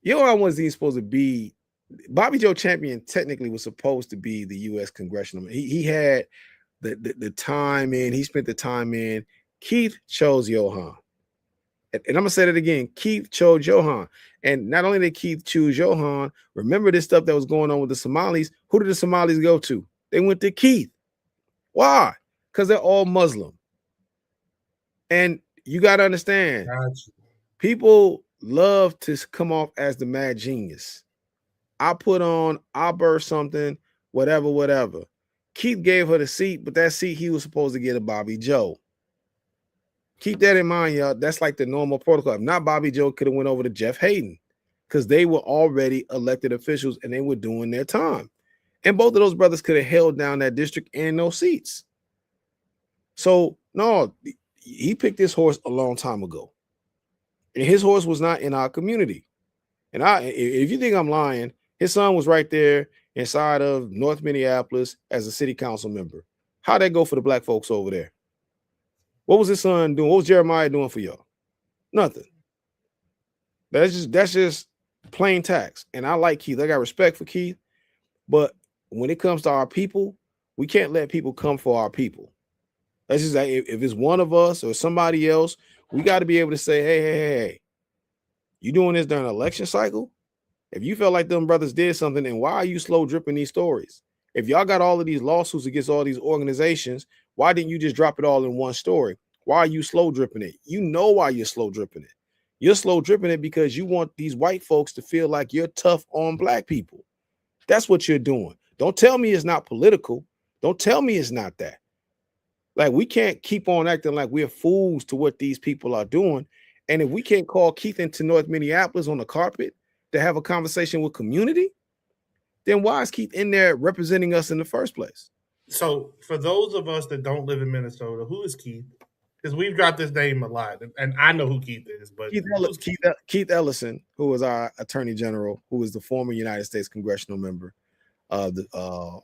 Ilhan wasn't even supposed to be. Bobby Joe Champion technically was supposed to be the U.S. congressional. He had the time in. He spent the time in. Keith chose Johan. And I'm gonna say that again. Keith chose Johan. And not only did Keith choose Johan, remember this stuff that was going on with the Somalis. Who did the Somalis go to? They went to Keith. Why? Because they're all Muslim. And you got to understand, people love to come off as the mad genius. I birthed something, whatever. Keith gave her the seat, but that seat he was supposed to get a Bobby Joe. Keep that in mind, y'all. That's like the normal protocol. If not, Bobby Joe could have went over to Jeff Hayden because they were already elected officials and they were doing their time. And both of those brothers could have held down that district and no seats. So, no, he picked this horse a long time ago. And his horse was not in our community. And if you think I'm lying, His son was right there inside of North Minneapolis as a city council member. How'd that go for the black folks over there? What was his son doing? What was Jeremiah doing for y'all? Nothing. That's just plain tax. And I like Keith. I got respect for Keith. But when it comes to our people, we can't let people come for our people. That's just like if it's one of us or somebody else, we got to be able to say, hey, you doing this during an election cycle? If you felt like them brothers did something, then why are you slow dripping these stories? If y'all got all of these lawsuits against all these organizations, why didn't you just drop it all in one story? Why are you slow dripping it? You know why you're slow dripping it. You're slow dripping it because you want these white folks to feel like you're tough on black people. That's what you're doing. Don't tell me it's not political. Don't tell me it's not that. Like, we can't keep on acting like we're fools to what these people are doing. And if we can't call Keith into North Minneapolis on the carpet to have a conversation with community, then why is Keith in there representing us in the first place? So, for those of us that don't live in Minnesota, who is Keith? Because we've got this name a lot, and I know who Keith is, but who's Keith? Keith Ellison, who was our attorney general, who was the former United States congressional member of I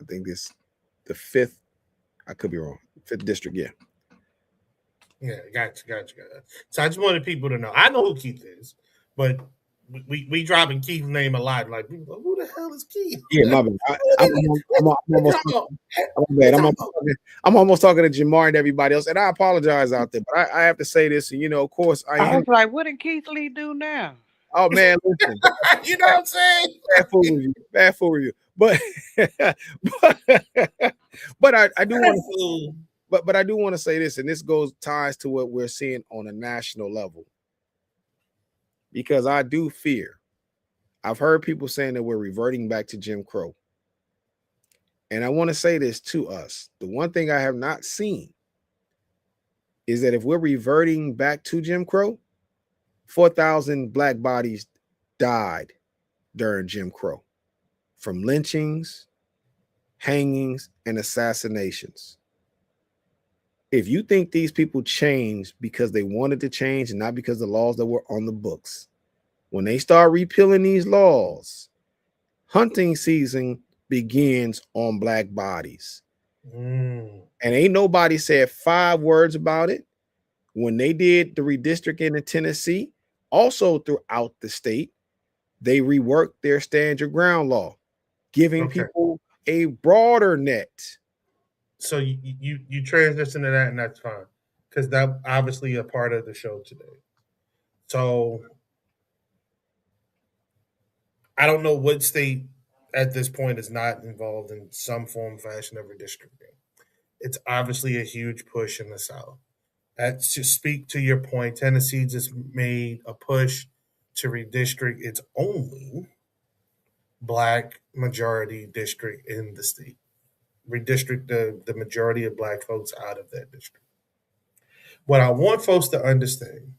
think the fifth, I could be wrong, fifth district, yeah. Yeah, gotcha. So I just wanted people to know. I know who Keith is, but we dropping Keith's name a lot. Like, who the hell is Keith? Yeah, my bad. I'm almost talking to Jamar and everybody else, and I apologize out there, but I have to say this, and of course, I was like, what did Keith Lee do now? Oh man, listen, you know what I'm saying? Bad fool review. But but I do want to, but I do want to say this, and this ties to what we're seeing on a national level, because I do fear. I've heard people saying that we're reverting back to Jim Crow. And I want to say this to us. The one thing I have not seen is that if we're reverting back to Jim Crow, 4,000 black bodies died during Jim Crow from lynchings, hangings, and assassinations. If you think these people changed because they wanted to change and not because the laws that were on the books, when they start repealing these laws, hunting season begins on black bodies. And ain't nobody said 5 words about it. When they did the redistricting in Tennessee, also throughout the state, they reworked their stand your ground law, giving people a broader net. So you transition to that, and that's fine, because that obviously a part of the show today. So I don't know what state at this point is not involved in some form, fashion of redistricting. It's obviously a huge push in the South. That's to speak to your point. Tennessee just made a push to redistrict its only black majority district in the state. Redistrict the majority of black folks out of that district. What I want folks to understand,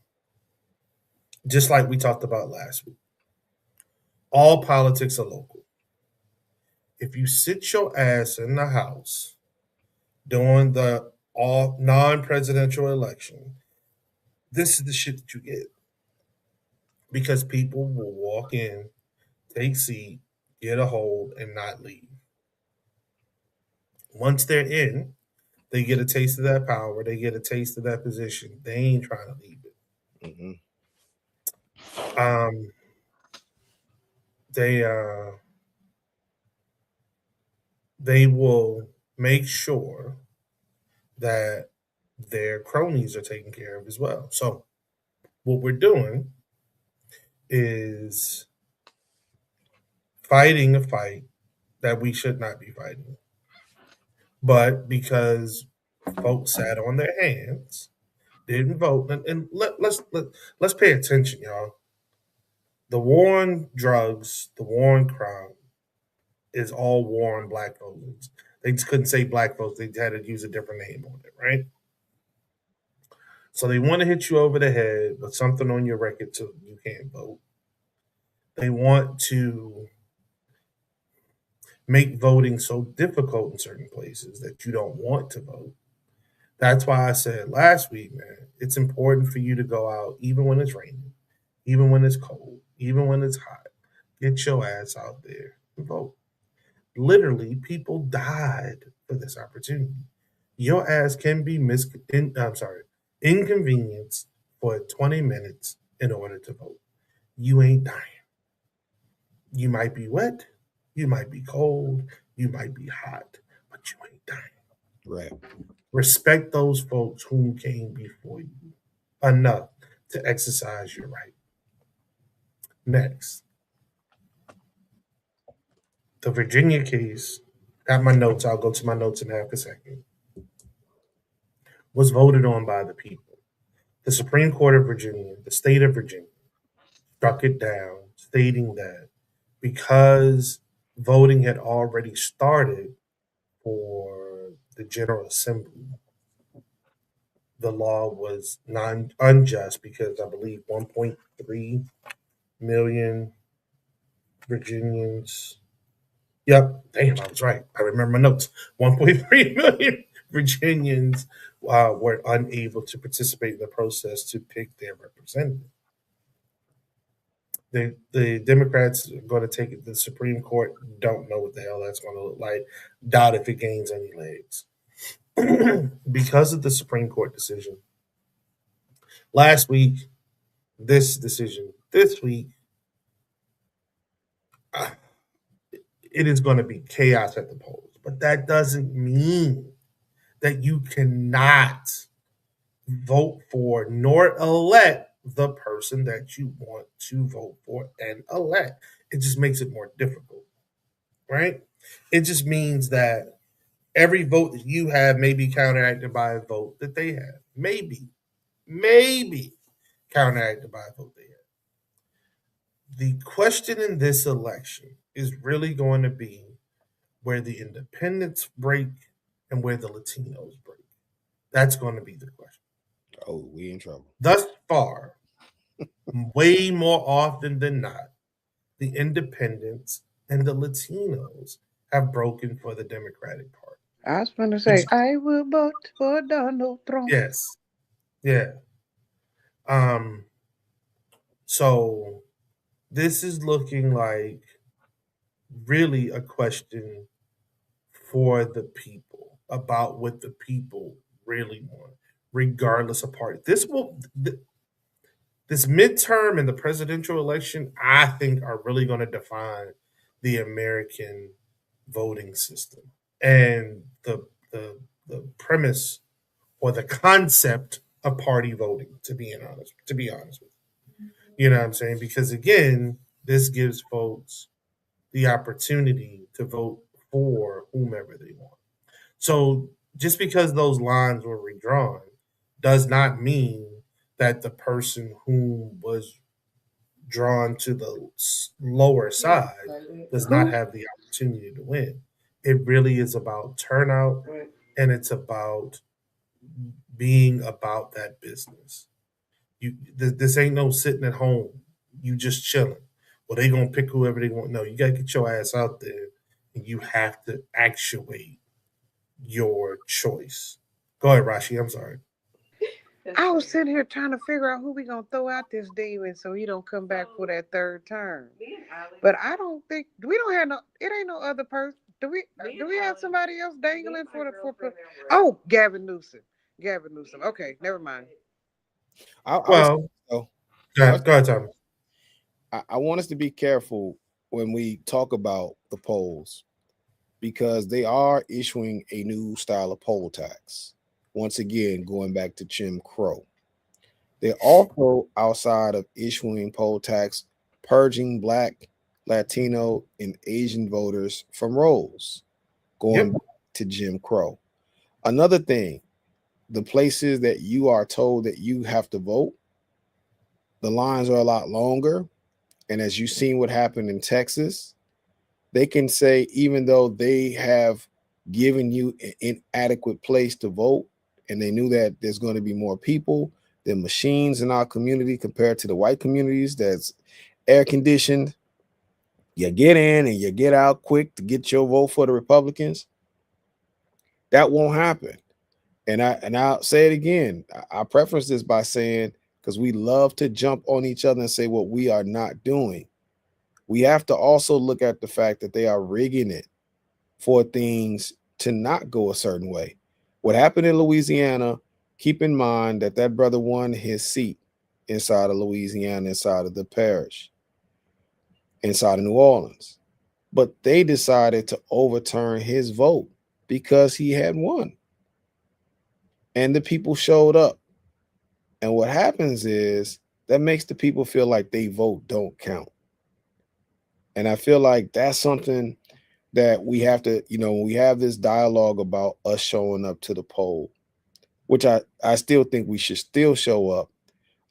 just like we talked about last week, all politics are local. If you sit your ass in the house during the all non-presidential election, this is the shit that you get. Because people will walk in, take seat, get a hold, and not leave. Once they're in, they get a taste of that power. They get a taste of that position. They ain't trying to leave it. Mm-hmm. They they will make sure that their cronies are taken care of as well. So what we're doing is fighting a fight that we should not be fighting. But because folks sat on their hands, didn't vote, and let's pay attention, y'all. The war on drugs, the war on crime, is all war on black folks. They just couldn't say black folks; they had to use a different name on it, right? So they want to hit you over the head with something on your record so you can't vote. They want to make voting so difficult in certain places that you don't want to vote. That's why I said last week, man, it's important for you to go out even when it's raining, even when it's cold, even when it's hot. Get your ass out there and vote. Literally, people died for this opportunity. Your ass can be I'm sorry, inconvenienced for 20 minutes in order to vote. You ain't dying. You might be wet, you might be cold, you might be hot, but you ain't dying. Right. Respect those folks who came before you enough to exercise your right. Next, the Virginia case, got my notes, I'll go to my notes in half a second, was voted on by the people. The Supreme Court of Virginia, the state of Virginia, struck it down, stating that because voting had already started for the General Assembly, the law was non unjust because I believe 1.3 million Virginians. Yep, damn, I was right. I remember my notes. 1.3 million Virginians were unable to participate in the process to pick their representative. The Democrats are going to take it to the Supreme Court. Don't know what the hell that's going to look like. Doubt if it gains any legs. Because of the Supreme Court decision last week, this decision this week, uh, it is going to be chaos at the polls. But that doesn't mean that you cannot vote for nor elect the person that you want to vote for and elect. It just makes it more difficult, right? It just means that every vote that you have may be counteracted by a vote that they have. Maybe counteracted by a vote they have. The question in this election is really going to be where the independents break and where the Latinos break. That's going to be the question. Oh, we in trouble. Thus far, way more often than not, the independents and the Latinos have broken for the Democratic Party. I was going to say, Which, I will vote for Donald Trump. yes, yeah. Um, so this is looking like really a question for the people about what the people really want, regardless of party. This midterm and the presidential election, I think, are really going to define the American voting system and the premise or the concept of party voting. To be honest with you, you know what I'm saying? Because again, this gives folks the opportunity to vote for whomever they want. So just because those lines were redrawn does not mean that the person who was drawn to the lower side does not Who? have the opportunity to win. It really is about turnout and it's about being about that business. This ain't no sitting at home. You just chilling. Well, they gonna pick whoever they want. No, you gotta get your ass out there and you have to actuate your choice. Go ahead, Rashi. I'm sorry. I was sitting here trying to figure out who we gonna throw out this demon so he don't come back for that third term. But I don't think we don't have no. It ain't no other person. Do we have somebody else dangling for the for? Oh, Gavin Newsom. Gavin Newsom. Okay, never mind. I was Well, so go I was ahead, go ahead, Tommy. I want us to be careful when we talk about the polls because they are issuing a new style of poll tax. Once again, going back to Jim Crow. They're also outside of issuing poll tax, purging Black, Latino, and Asian voters from rolls, going Yep. back to Jim Crow. Another thing, the places that you are told that you have to vote, the lines are a lot longer. And as you've seen what happened in Texas, they can say, even though they have given you an inadequate place to vote, and they knew that there's going to be more people than machines in our community compared to the white communities that's air conditioned. You get in and you get out quick to get your vote for the Republicans. That won't happen. And I'll say it again. I preference this by saying because we love to jump on each other and say what we are not doing. We have to also look at the fact that they are rigging it for things to not go a certain way. What happened in Louisiana, keep in mind that that brother won his seat inside of Louisiana, inside of the parish, inside of New Orleans. But they decided to overturn his vote because he had won. And the people showed up. And what happens is that makes the people feel like they vote don't count. And I feel like that's something that we have to, when we have this dialogue about us showing up to the poll, which I still think we should still show up.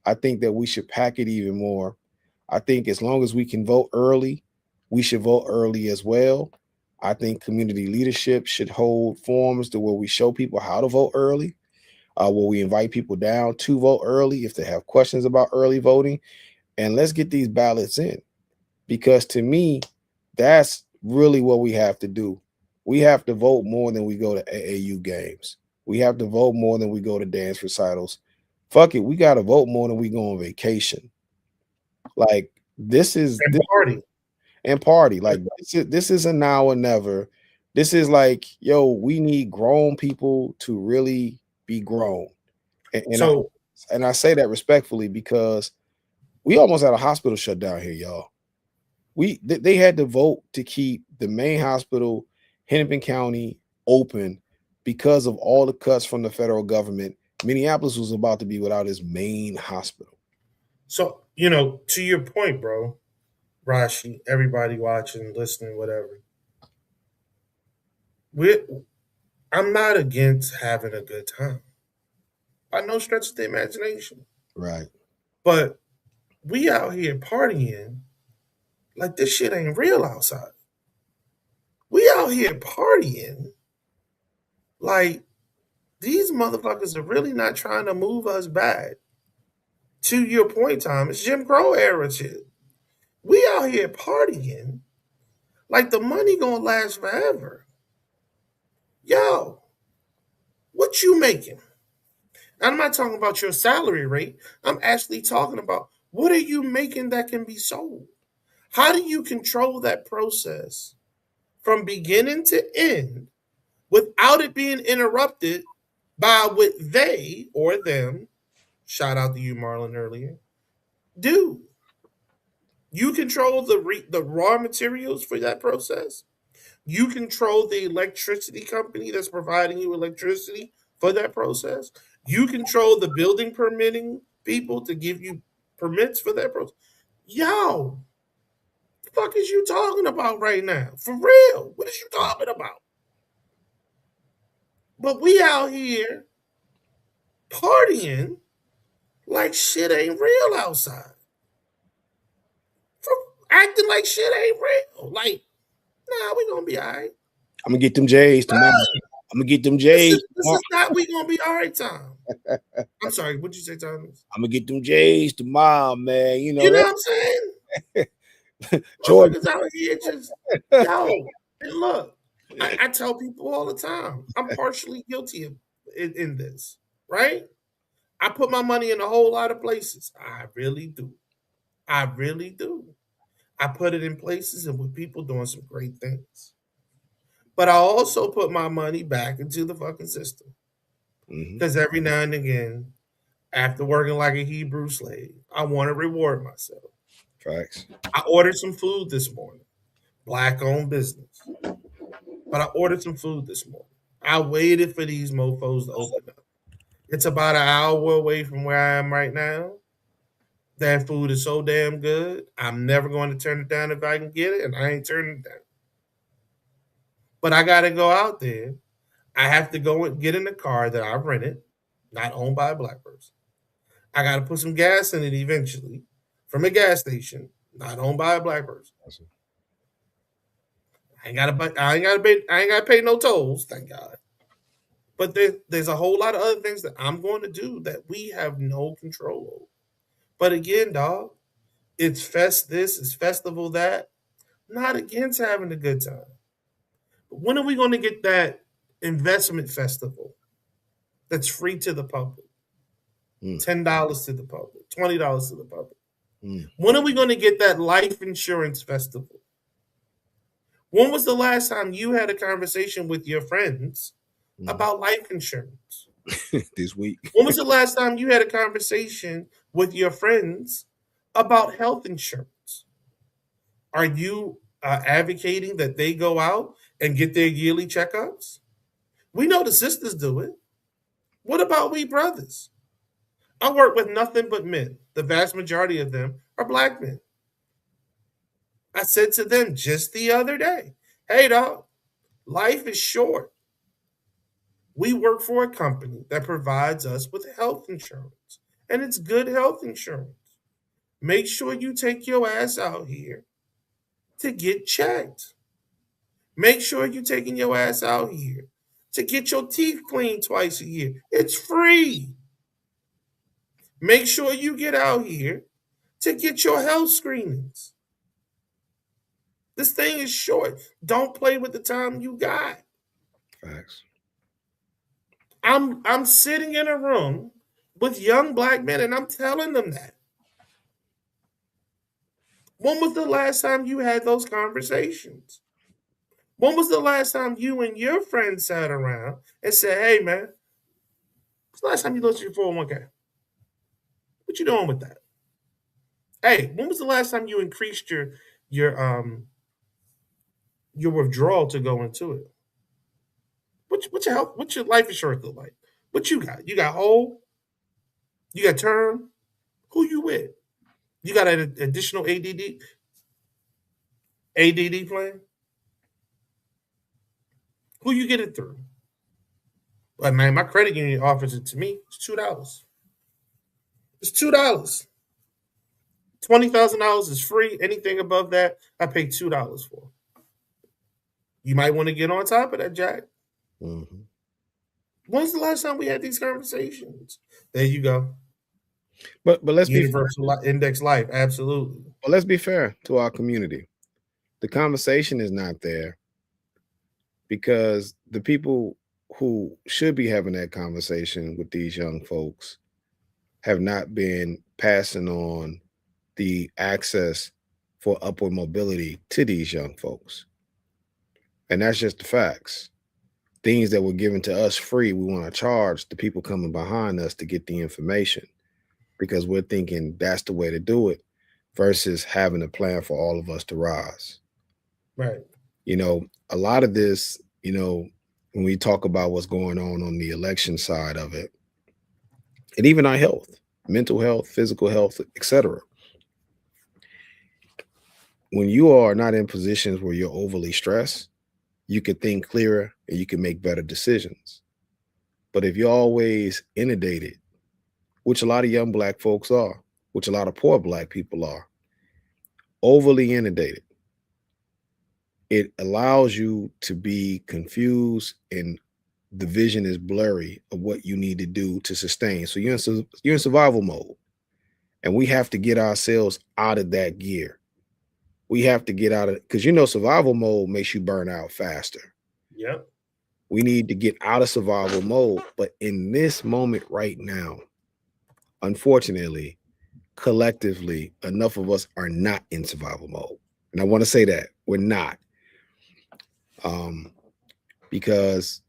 I think that we should pack it even more. I think as long as we can vote early, we should vote early as well. I think community leadership should hold forums to where we show people how to vote early, where we invite people down to vote early if they have questions about early voting. And let's get these ballots in. Because to me, that's really what we have to do. We have to vote more than we go to AAU games. We have to vote more than we go to dance recitals. Fuck it, we got to vote more than we go on vacation. Like this is And this party. and party. Like this is a now or never. This is like, yo, we need grown people to really be grown. And, and I So and I say that respectfully because we almost had a hospital shut down here, y'all. They had to vote to keep the main hospital, Hennepin County, open because of all the cuts from the federal government. Minneapolis was about to be without its main hospital. so to your point, bro, Rashi, everybody watching, listening, whatever. We I'm not against having a good time by no stretch of the imagination. Right. But we out here partying like this shit ain't real outside. We out here partying like these motherfuckers are really not trying to move us back. To your point, Tom, it's Jim Crow era shit. We out here partying like the money gonna last forever. Yo, what you making? I'm not talking about your salary rate. I'm actually talking about what are you making that can be sold? How do you control that process from beginning to end without it being interrupted by what they or them, shout out to you, Marlon, earlier, do? You control the raw materials for that process. You control the electricity company that's providing you electricity for that process. You control the building permitting people to give you permits for that process. Yo, the fuck is you talking about right now? For real. What is you talking about? But we out here partying like shit ain't real outside. From acting like shit ain't real. Like, nah, we gonna be all right. I'm gonna get them J's tomorrow. I'm gonna get them This J's is this tomorrow. is not we gonna be all right, Tom. I'm sorry, what'd you say, Thomas? I'm gonna get them J's tomorrow, man. You know That what I'm saying? Jordan. Motherfuckers out here just, yo, and look, I tell people all the time, I'm partially guilty of in this, right? I put my money in a whole lot of places. I really do. I really do. I put it in places and with people doing some great things. But I also put my money back into the fucking system. Mhm. Because every now and again, after working like a Hebrew slave, I want to reward myself. Facts. I ordered some food this morning, black owned business. But I ordered some food this morning. I waited for these mofos to open up. It's about an hour away from where I am right now. That food is so damn good. I'm never going to turn it down if I can get it, and I ain't turning it down. But I got to go out there. I have to go and get in the car that I rented, not owned by a black person. I got to put some gas in it eventually from a gas station, not owned by a black person. I ain't got to pay no tolls, thank God. But there's a whole lot of other things that I'm going to do that we have no control over. But again, dog, it's fest this, it's festival that. Not against having a good time. But when are we going to get that investment festival that's free to the public? Mm. $10 to the public, $20 to the public. Mm. When are we going to get that life insurance festival? When was the last time you had a conversation with your friends Mm. about life insurance? This week. When was the last time you had a conversation with your friends about health insurance? Are you advocating that they go out and get their yearly checkups? We know the sisters do it. What about we brothers? I work with nothing but men. The vast majority of them are black men. I said to them just the other day, hey, dog, life is short. We work for a company that provides us with health insurance, and it's good health insurance. Make sure you take your ass out here to get checked. Make sure you're taking your ass out here to get your teeth cleaned twice a year. It's free. Make sure you get out here to get your health screenings. This thing is short. Don't play with the time you got. Facts. I'm sitting in a room with young black men and I'm telling them that. When was the last time you had those conversations? When was the last time you and your friends sat around and said, hey man, when's the last time you looked at your 401k? What you doing with that? Hey, when was the last time you increased your your withdrawal to go into it? What's your health? What's your life insurance look like? What you got? You got whole? You got term? Who you with? You got an additional ADD plan? Who you get it through? Like man, my credit union offers it to me. It's $2. It's $2. $20,000 is free. Anything above that, I pay $2 for. You might want to get on top of that, Jack. Mm-hmm. When's the last time we had these conversations? There you go. But let's be fair. Universal index life, absolutely. But let's be fair to our community. The conversation is not there because the people who should be having that conversation with these young folks have not been passing on the access for upward mobility to these young folks. And that's just the facts. Things that were given to us free, we want to charge the people coming behind us to get the information because we're thinking that's the way to do it versus having a plan for all of us to rise. Right. A lot of this, when we talk about what's going on the election side of it, and even our health, mental health, physical health, etc. When you are not in positions where you're overly stressed, you can think clearer and you can make better decisions. But if you're always inundated, which a lot of young black folks are, which a lot of poor black people are, overly inundated, it allows you to be confused and the vision is blurry of what you need to do to sustain. So you're in survival mode. And we have to get ourselves out of that gear. We have to get out of it because survival mode makes you burn out faster. Yep. We need to get out of survival mode. But in this moment right now, unfortunately, collectively, enough of us are not in survival mode. And I want to say that we're not. Because,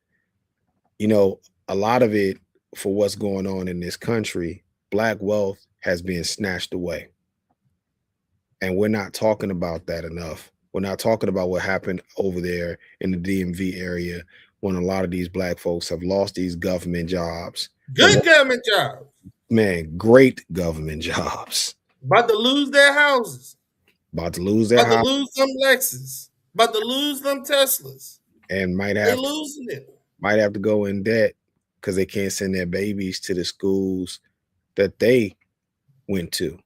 a lot of it for what's going on in this country, black wealth has been snatched away. And we're not talking about that enough. We're not talking about what happened over there in the DMV area when a lot of these black folks have lost these government jobs. Good government job. Man, great government jobs. About to lose their houses. About to lose their About to house lose them Lexus. About to lose them Teslas. and They losing it. might have to go in debt because they can't send their babies to the schools that they went to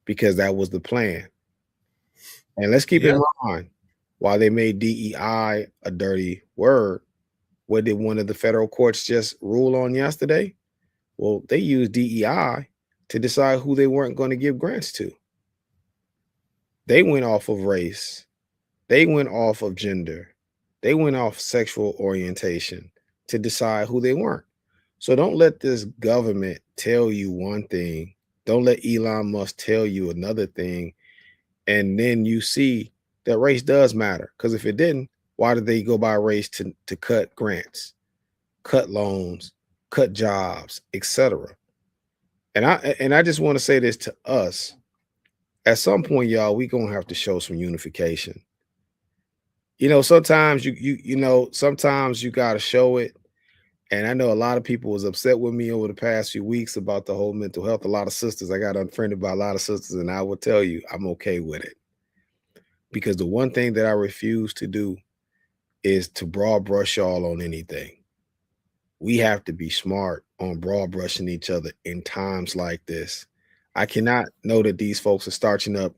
because that was the plan. And let's keep in mind, while they made DEI a dirty word, what did one of the federal courts just rule on yesterday? Well, they used DEI to decide who they weren't going to give grants to. They went off of race. They went off of gender. They went off sexual orientation to decide who they weren't. So don't let this government tell you one thing Don't let Elon Musk tell you another thing, and then you see that race does matter. Because if it didn't, why did they go by race to cut grants, cut loans, cut jobs, etc.? And I just want to say this to us. At some point, y'all, we gonna have to show some unification. Sometimes sometimes you gotta show it. And I know a lot of people was upset with me over the past few weeks about the whole mental health. A lot of sisters, I got unfriended by a lot of sisters, and I will tell you, I'm okay with it. Because the one thing that I refuse to do is to broad brush y'all on anything. We have to be smart on broad brushing each other in times like this. I cannot know that these folks are starching up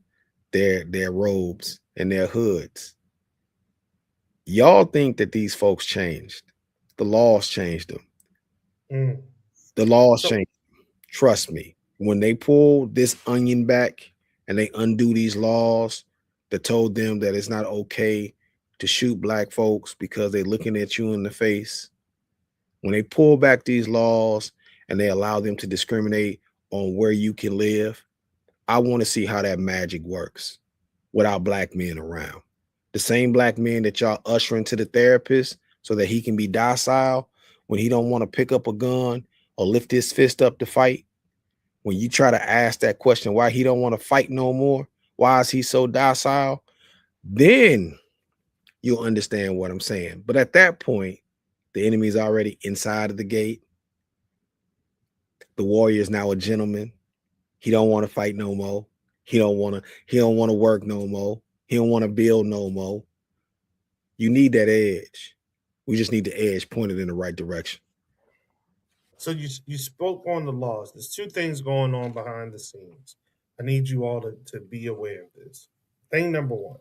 their robes and their hoods. Y'all think that these folks changed. The laws changed them. Mm. The laws So changed. Trust me. When they pull this onion back and they undo these laws that told them that it's not okay to shoot black folks because they're looking at you in the face, when they pull back these laws and they allow them to discriminate on where you can live, I want to see how that magic works without black men around. The same black men that y'all ushering to the therapist so that he can be docile when he don't want to pick up a gun or lift his fist up to fight. When you try to ask that question, why he don't want to fight no more, why is he so docile? Then you'll understand what I'm saying. But at that point, the enemy's already inside of the gate. The warrior is now a gentleman. He don't want to fight no more. He don't want to work no more. He don't want to build no more. You need that edge. We just need the edge pointed in the right direction. you spoke on the laws. There's two things going on behind the scenes. I need you all to be aware of this. Thing number one,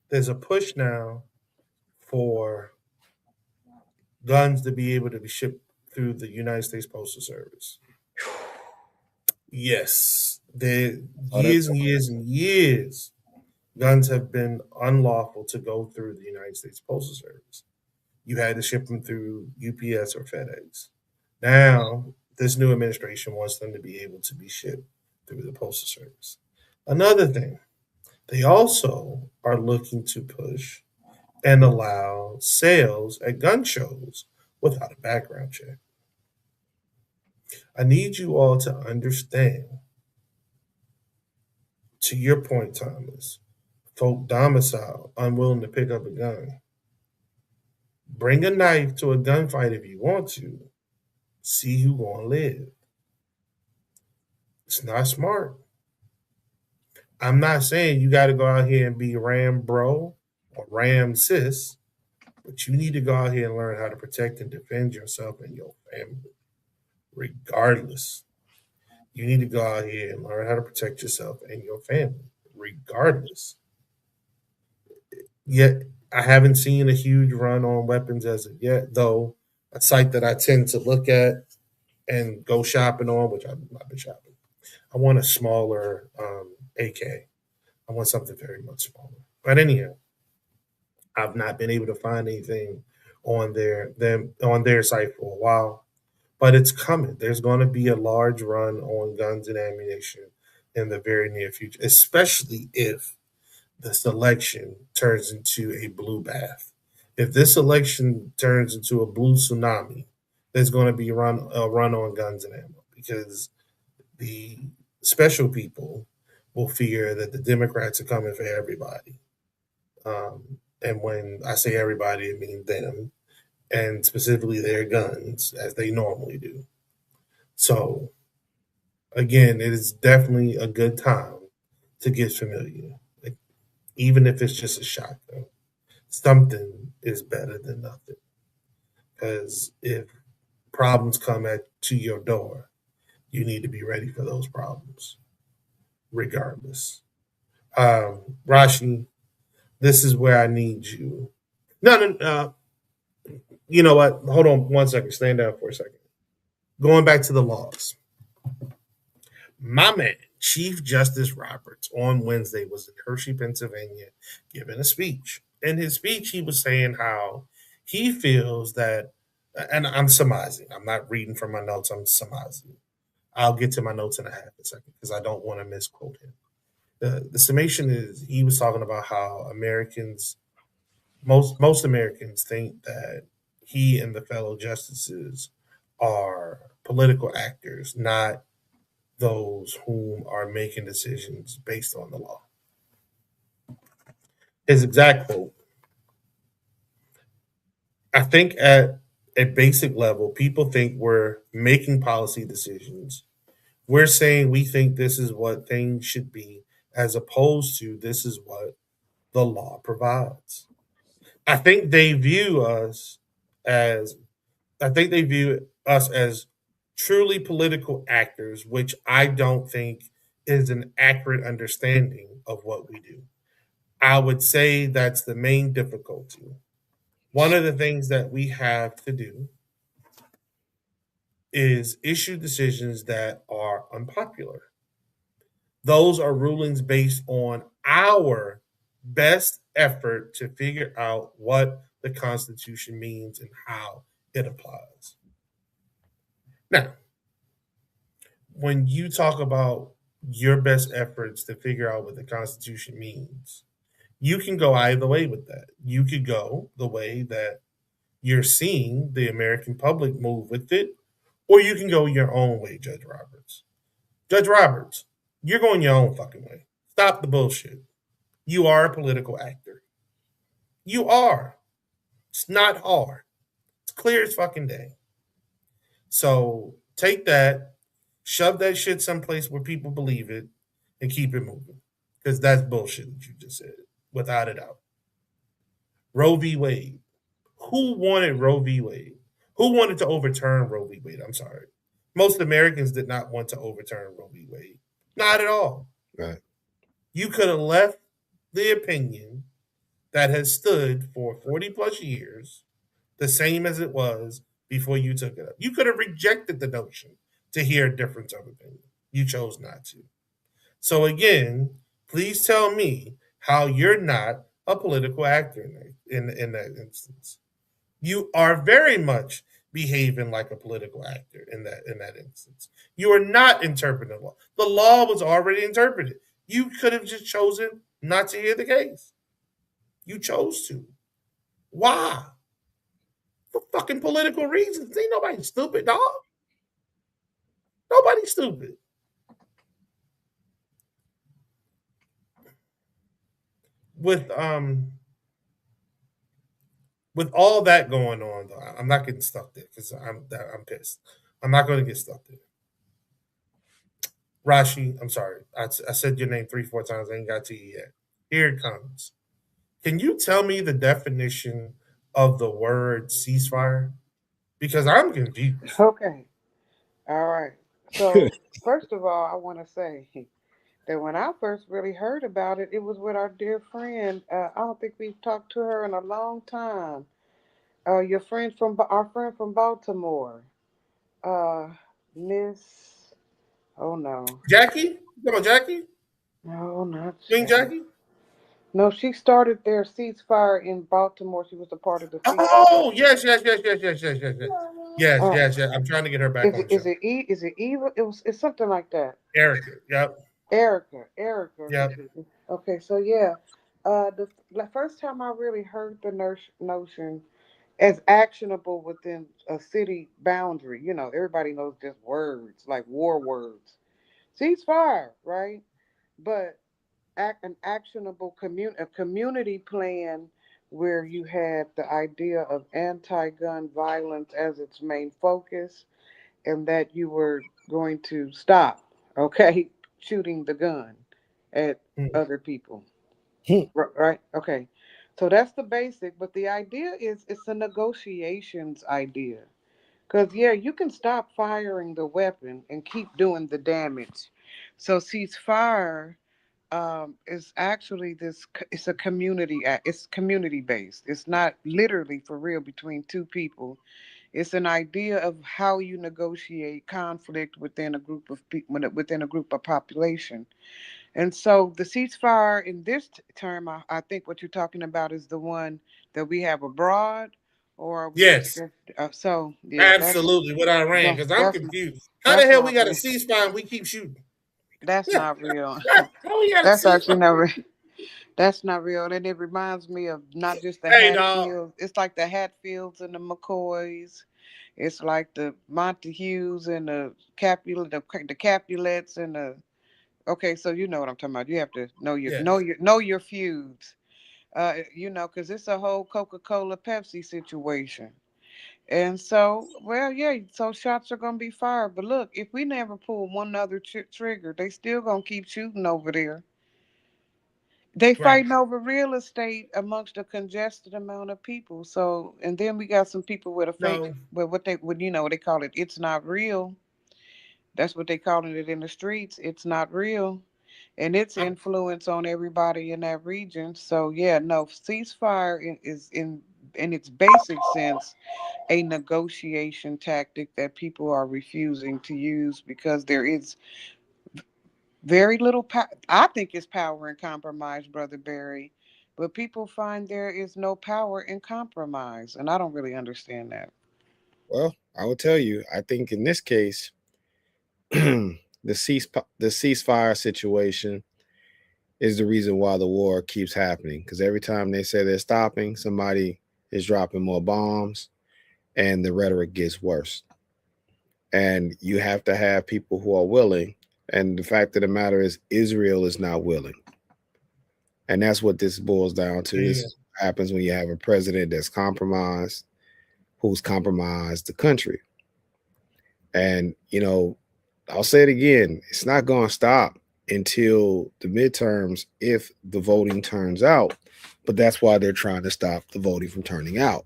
there's a push now for guns to be able to be shipped through the United States Postal Service. Yes, the Oh, that years and years and years, guns have been unlawful to go through the United States Postal Service. You had to ship them through UPS or FedEx. Now, this new administration wants them to be able to be shipped through the Postal Service. Another thing, they also are looking to push and allow sales at gun shows without a background check. I need you all to understand, to your point, Thomas, folk domicile, unwilling to pick up a gun. Bring a knife to a gunfight if you want to. See who gonna live. It's not smart. I'm not saying you got to go out here and be Ram bro or Ram sis, but you need to go out here and learn how to protect and defend yourself and your family, regardless. You need to go out here and learn how to protect yourself and your family, regardless. Yet, I haven't seen a huge run on weapons as of yet, though. A site that I tend to look at and go shopping on, which I've not been shopping. I want a smaller AK. I want something very much smaller. But anyhow, I've not been able to find anything on their site for a while, but it's coming. There's going to be a large run on guns and ammunition in the very near future, especially if this election turns into a blue bath. If this election turns into a blue tsunami, there's going to be a run on guns and ammo because the special people will fear that the Democrats are coming for everybody. And when I say everybody, I mean them, and specifically their guns, as they normally do. So, again, it is definitely a good time to get familiar, like, even if it's just a shotgun. Something is better than nothing. Because if problems come at to your door, you need to be ready for those problems, regardless. Rashi, this is where I need you. No, no, you know what? Hold on one second. Stand down for a second. Going back to the laws, my man, Chief Justice Roberts, on Wednesday was in Hershey, Pennsylvania, giving a speech. In his speech, he was saying how he feels that, and I'm surmising, I'm not reading from my notes, I'm surmising. I'll get to my notes in a half a second because I don't want to misquote him. The summation is he was talking about how Americans, most Americans, think that he and the fellow justices are political actors, not those whom are making decisions based on the law. His exact quote: I think at a basic level, people think we're making policy decisions. We're saying we think this is what things should be, as opposed to this is what the law provides. I think they view us as I think they view us as truly political actors, which I don't think is an accurate understanding of what we do. I would say that's the main difficulty. One of the things that we have to do is issue decisions that are unpopular. Those are rulings based on our best effort to figure out what the Constitution means and how it applies. Now, when you talk about your best efforts to figure out what the Constitution means, you can go either way with that. You could go the way that you're seeing the American public move with it, or you can go your own way, Judge Roberts. Judge Roberts, you're going your own fucking way. Stop the bullshit. You are a political actor. You are. It's not hard. It's clear as fucking day. So take that, shove that shit someplace where people believe it, and keep it moving. Because that's bullshit that you just said, without a doubt. Roe v. Wade. Who wanted Roe v. Wade? Who wanted to overturn Roe v. Wade? I'm sorry. Most Americans did not want to overturn Roe v. Wade. Not at all. Right. You could have left the opinion that has stood for 40 plus years the same as it was before you took it up. You could have rejected the notion to hear a difference of opinion. You chose not to. So, again, please tell me how you're not a political actor in that instance. You are very much behaving like a political actor in that instance. You are not interpreting the law. The law was already interpreted. You could have just chosen not to hear the case. You chose to. Why? For fucking political reasons. Ain't nobody stupid, dog. Nobody's stupid. With with all that going on, though, I'm not getting stuck there because I'm pissed. I'm not going to get stuck there. Rashi, I'm sorry. I said your name 3, 4 times. I ain't got to you yet. Here it comes. Can you tell me the definition of the word ceasefire? Because I'm confused. Okay. All right. So, first of all, I want to say that when I first really heard about it, it was with our dear friend. I don't think we've talked to her in a long time. Your friend from our friend from Baltimore, uh, Miss. Oh no, Jackie? Come on, Jackie? no, not Queen Jackie. Jackie? No, she started their ceasefire in Baltimore. She was a part of the ceasefire. Oh, yes, yes, yes, yes, yes, yes, yes, yes. Yes, Uh, yes, yes. I'm trying to get her back is on it the is show. it E? Is it Eva? It's something like that. Erica. Yep. Erica. Yep. Okay, so yeah, the first time I really heard the notion as actionable within a city boundary, everybody knows just words like war words, ceasefire, right? But an actionable a community plan where you had the idea of anti-gun violence as its main focus, and that you were going to stop, okay, shooting the gun at Mm. other people. Right? Okay. So that's the basic, but the idea is it's a negotiations idea. Because, yeah, you can stop firing the weapon and keep doing the damage. So ceasefire is actually it's a it's community based. It's not literally for real between two people. It's an idea of how you negotiate conflict within a group of people, within a group of population. And so the ceasefire in this term, I think what you're talking about is the one that we have abroad, or are we just Yes, so yeah, absolutely. With Iran, that because I'm that's confused. How the that's hell we not got a real. ceasefire and we keep shooting? That's Yeah, not real. how we got a That's actually ceasefire? not real. That's not real. And it reminds me of not just the Hey, dog. Hatfields. It's like the Hatfields and the McCoys. It's like the Montagues and the the Capulets and the. Okay, so you know what I'm talking about. You have to Yes. know your feuds. Because it's a whole Coca-Cola Pepsi situation. And so, well, yeah, so shots are gonna be fired. But look, if we never pull one other trigger, they still gonna keep shooting over there. They Right. fighting over real estate amongst a congested amount of people. So, and then we got some people with a fake, No. with what they would, they call it. It's not real. That's what they calling it in the streets. It's not real, and its I, influence on everybody in that region. So, yeah, no, ceasefire is in its basic sense a negotiation tactic that people are refusing to use because there is very little I think it's power in compromise, Brother Barry. But people find there is no power in compromise. And I don't really understand that. Well, I will tell you, I think in this case, the ceasefire situation is the reason why the war keeps happening. Because every time they say they're stopping, somebody is dropping more bombs, and the rhetoric gets worse. And you have to have people who are willing. And the fact of the matter is, Israel is not willing. And that's what this boils down to. This yeah. is what happens when you have a president that's compromised, who's compromised the country. And, I'll say it again, it's not going to stop until the midterms if the voting turns out. But that's why they're trying to stop the voting from turning out.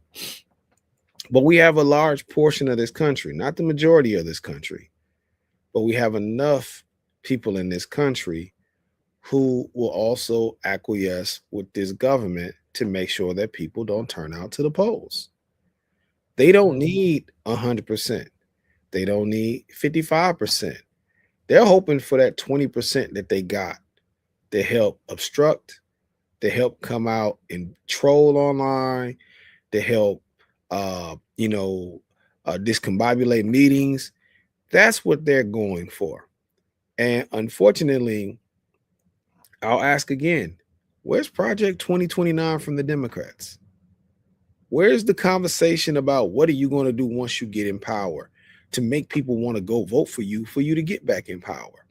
But we have a large portion of this country, not the majority of this country, but we have enough people in this country who will also acquiesce with this government to make sure that people don't turn out to the polls. They don't Mhm. need 100%. They don't need 55%. They're hoping for that 20% that they got to help obstruct, to help come out and troll online, to help, uh, you know, discombobulate meetings. That's what they're going for. And unfortunately, I'll ask again, where's Project 2029 from the Democrats? Where's the conversation about what are you going to do once you get in power to make people want to go vote for you to get back in power?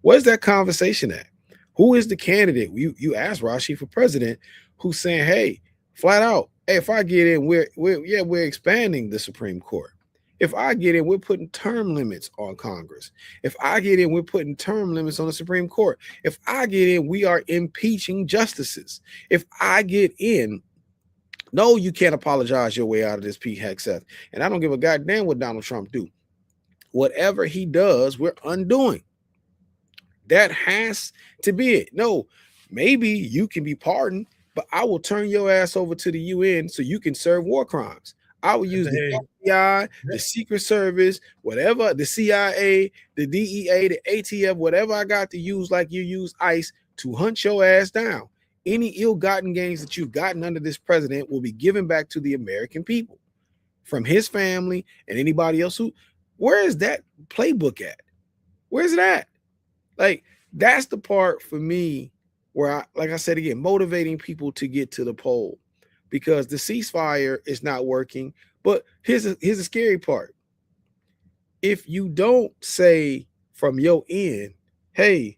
Where's that conversation at? Who is the candidate? You asked Rashi for president, who's saying, hey, flat out, hey, if I get in, we're expanding the Supreme Court. If I get in, we're putting term limits on Congress. If I get in, we're putting term limits on the Supreme Court. If I get in, we are impeaching justices. If I get in, no, you can't apologize your way out of this Pete Hegseth. And I don't give a goddamn what Donald Trump do. Whatever he does, we're undoing. That has to be it. No, maybe you can be pardoned, but I will turn your ass over to the UN so you can serve war crimes. I will use the Hey, FBI, the yeah, Secret Service, whatever, the CIA, the DEA, the ATF, whatever I got to use, like you use ICE, to hunt your ass down. Any ill-gotten gains that you've gotten under this president will be given back to the American people from his family and anybody else who. Where is that playbook at? Where's it at? Like, that's the part for me where like I said again, motivating people to get to the poll because the ceasefire is not working. But here's a scary part. If you don't say from your end, hey,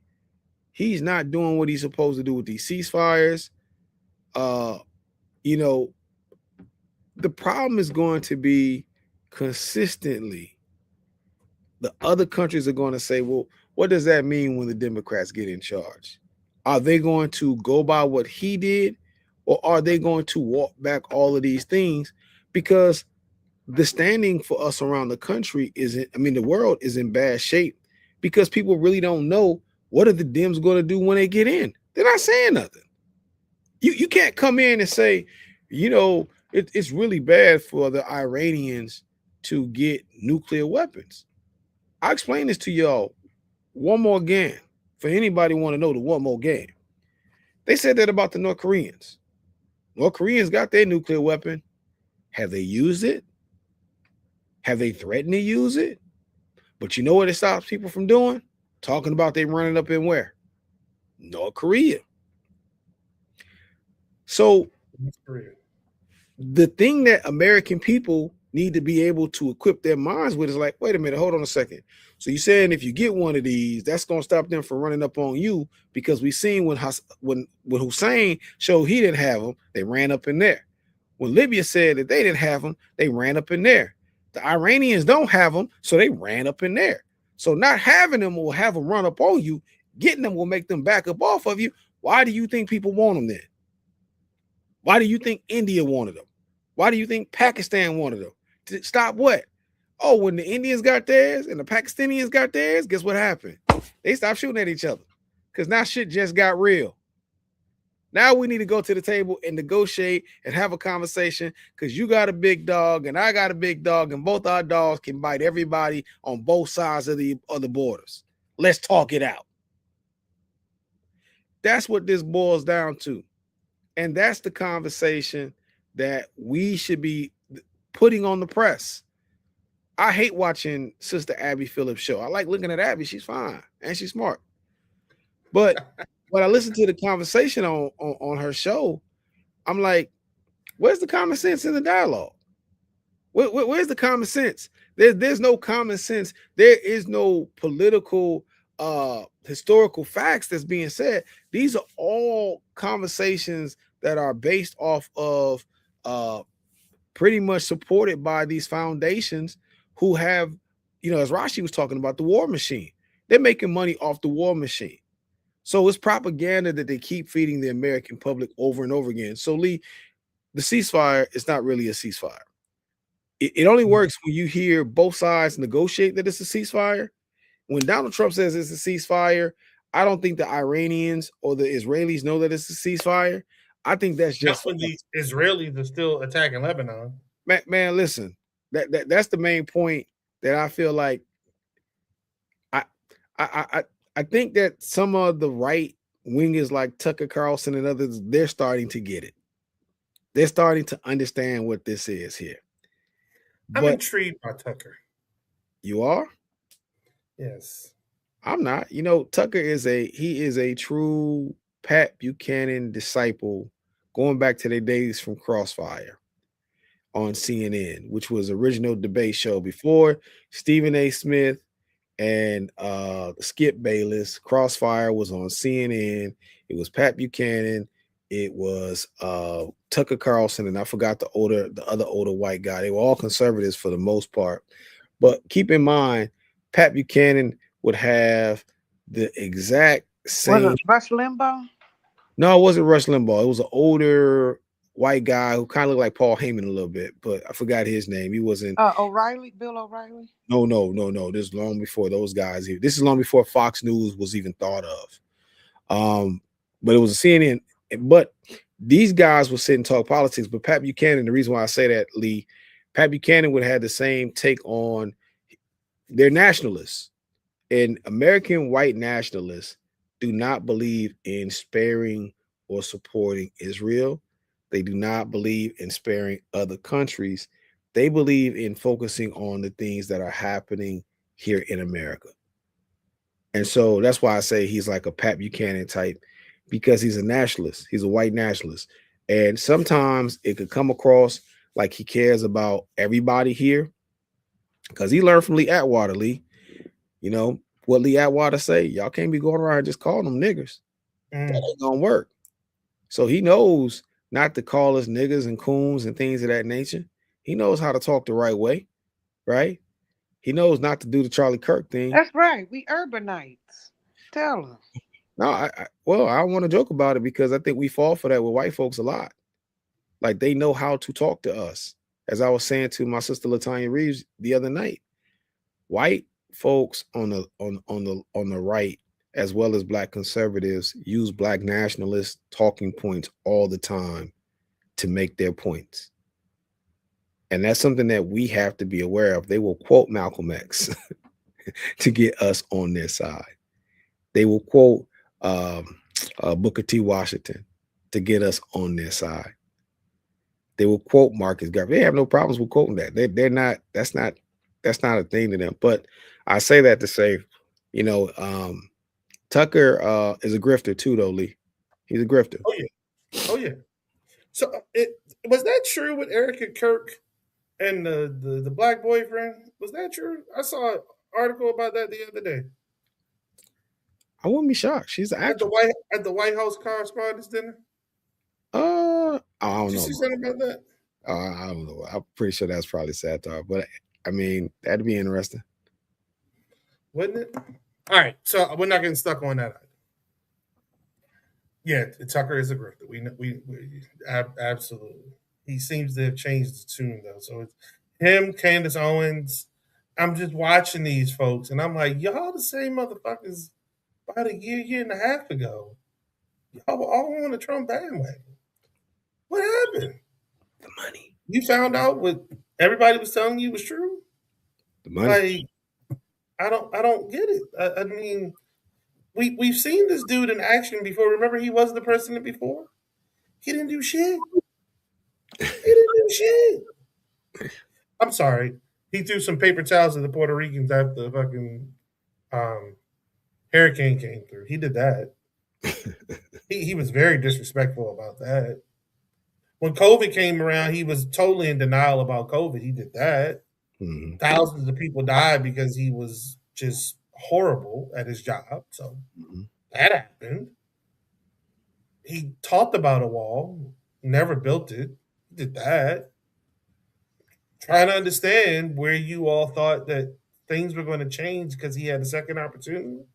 he's not doing what he's supposed to do with these ceasefires, uh, you know, the problem is going to be consistently the other countries are going to say, well, what does that mean when the Democrats get in charge? Are they going to go by what he did, or are they going to walk back all of these things? Because the standing for us around the country isn't, I mean, the world is in bad shape because people really don't know what are the Dems going to do when they get in. They're not saying nothing. You can't come in and say, it's really bad for the Iranians to get nuclear weapons. I'll explain this to y'all one more again. For anybody want to know the one more game. They said that about the North Koreans. North Koreans got their nuclear weapon. Have they used it? Have they threatened to use it? But you know what it stops people from doing? Talking about they running up in where? North Korea. So the thing that American people need to be able to equip their minds with is like, wait a minute, hold on a second. So you're saying if you get one of these, that's going to stop them from running up on you, because we seen when Hussein showed he didn't have them, they ran up in there. When Libya said that they didn't have them, they ran up in there. The Iranians don't have them, so they ran up in there. So not having them will have them run up on you. Getting them will make them back up off of you. Why do you think people want them then? Why do you think India wanted them? Why do you think Pakistan wanted them? To stop what? Oh, when the Indians got theirs and the Pakistanians got theirs, guess what happened? They stopped shooting at each other because now shit just got real. Now we need to go to the table and negotiate and have a conversation, because you got a big dog and I got a big dog, and both our dogs can bite everybody on both sides of the borders. Let's talk it out. That's what this boils down to. And that's the conversation that we should be putting on the press. I hate watching Sister Abby Phillips' show. I like looking at Abby. She's fine and she's smart. But when I listen to the conversation on her show, I'm like, where's the common sense in the dialogue? Where's the common sense? There's no common sense. There is no political historical facts that's being said. These are all conversations that are based off of pretty much supported by these foundations who have, as Rashi was talking about, the war machine. They're making money off the war machine. So it's propaganda that they keep feeding the American public over and over again. So Lee, the ceasefire is not really a ceasefire. It only works when you hear both sides negotiate that it's a ceasefire. When Donald Trump says it's a ceasefire, I don't think the Iranians or the Israelis know that it's a ceasefire. I think that's just when the Israelis are still attacking Lebanon. Man, listen, that's the main point that I feel like I think that some of the right wingers like Tucker Carlson and others, they're starting to get it. They're starting to understand what this is here. I'm intrigued by Tucker. You are? Yes. I'm not. Tucker is a true Pat Buchanan disciple, going back to their days from Crossfire on CNN, which was original debate show before Stephen A. Smith and Skip Bayless. Crossfire was on CNN. It was Pat Buchanan. It was Tucker Carlson, and I forgot the other older white guy. They were all conservatives for the most part. But keep in mind, Pat Buchanan would have the exact same. Was it Rush Limbaugh? No, it wasn't Rush Limbaugh. It was an older white guy who kind of looked like Paul Heyman a little bit, but I forgot his name. He wasn't O'Reilly, Bill O'Reilly. No. This is long before those guys. This is long before Fox News was even thought of. But it was a CNN. But these guys would sit and talk politics. But Pat Buchanan, the reason why I say that, Lee, Pat Buchanan would have the same take on. They're nationalists, and American white nationalists do not believe in sparing or supporting Israel. They do not believe in sparing other countries. They believe in focusing on the things that are happening here in America. And so that's why I say he's like a Pat Buchanan type, because he's a nationalist. He's a white nationalist. And sometimes it could come across like he cares about everybody here, because he learned from Lee Atwater, Lee. What Lee Atwater say? Y'all can't be going around just calling them niggers. That ain't gonna work. So he knows not to call us niggas and coons and things of that nature. He knows how to talk the right way, right? He knows not to do the Charlie Kirk thing. That's right. We urbanites. Tell him. No, I don't want to joke about it, because I think we fall for that with white folks a lot. Like, they know how to talk to us. As I was saying to my sister Latanya Reeves the other night, white folks on the right, as well as black conservatives, use black nationalist talking points all the time to make their points. And that's something that we have to be aware of. They will quote Malcolm X to get us on their side. They will quote Booker T. Washington to get us on their side. they will quote Marcus Garvey. They have no problems with quoting that. They're not. That's not a thing to them. But I say that to say, you know, Tucker is a grifter too, though. Lee, he's a grifter. Oh yeah, oh yeah. So it was that true with Erica Kirk and the black boyfriend? Was that true? I saw an article about that the other day I wouldn't be shocked. She's an actress. At the White House Correspondents' Dinner. I don't Did you know see about. something about that? I don't know. I'm pretty sure that's probably satire, but I mean that'd be interesting. Wasn't it? All right, so we're not getting stuck on that. Yeah, Tucker is a grifter. Absolutely. He seems to have changed the tune though. So it's him, Candace Owens. I'm just watching these folks, and I'm like, y'all the same motherfuckers about a year and a half ago. Y'all were all on the Trump bandwagon. What happened? The money. You found out what everybody was telling you was true? The money. Like, I don't get it. I mean, we've seen this dude in action before. Remember, he was the president before. He didn't do shit. He didn't do shit. I'm sorry. He threw some paper towels at the Puerto Ricans after the fucking um, hurricane came through. He did that. He was very disrespectful about that. When COVID came around, he was totally in denial about COVID. He did that. Mhm. Thousands of people died because he was just horrible at his job. So Mhm. that happened. He talked about a wall, never built it. He did that. Trying to understand where you all thought that things were going to change because he had a second opportunity.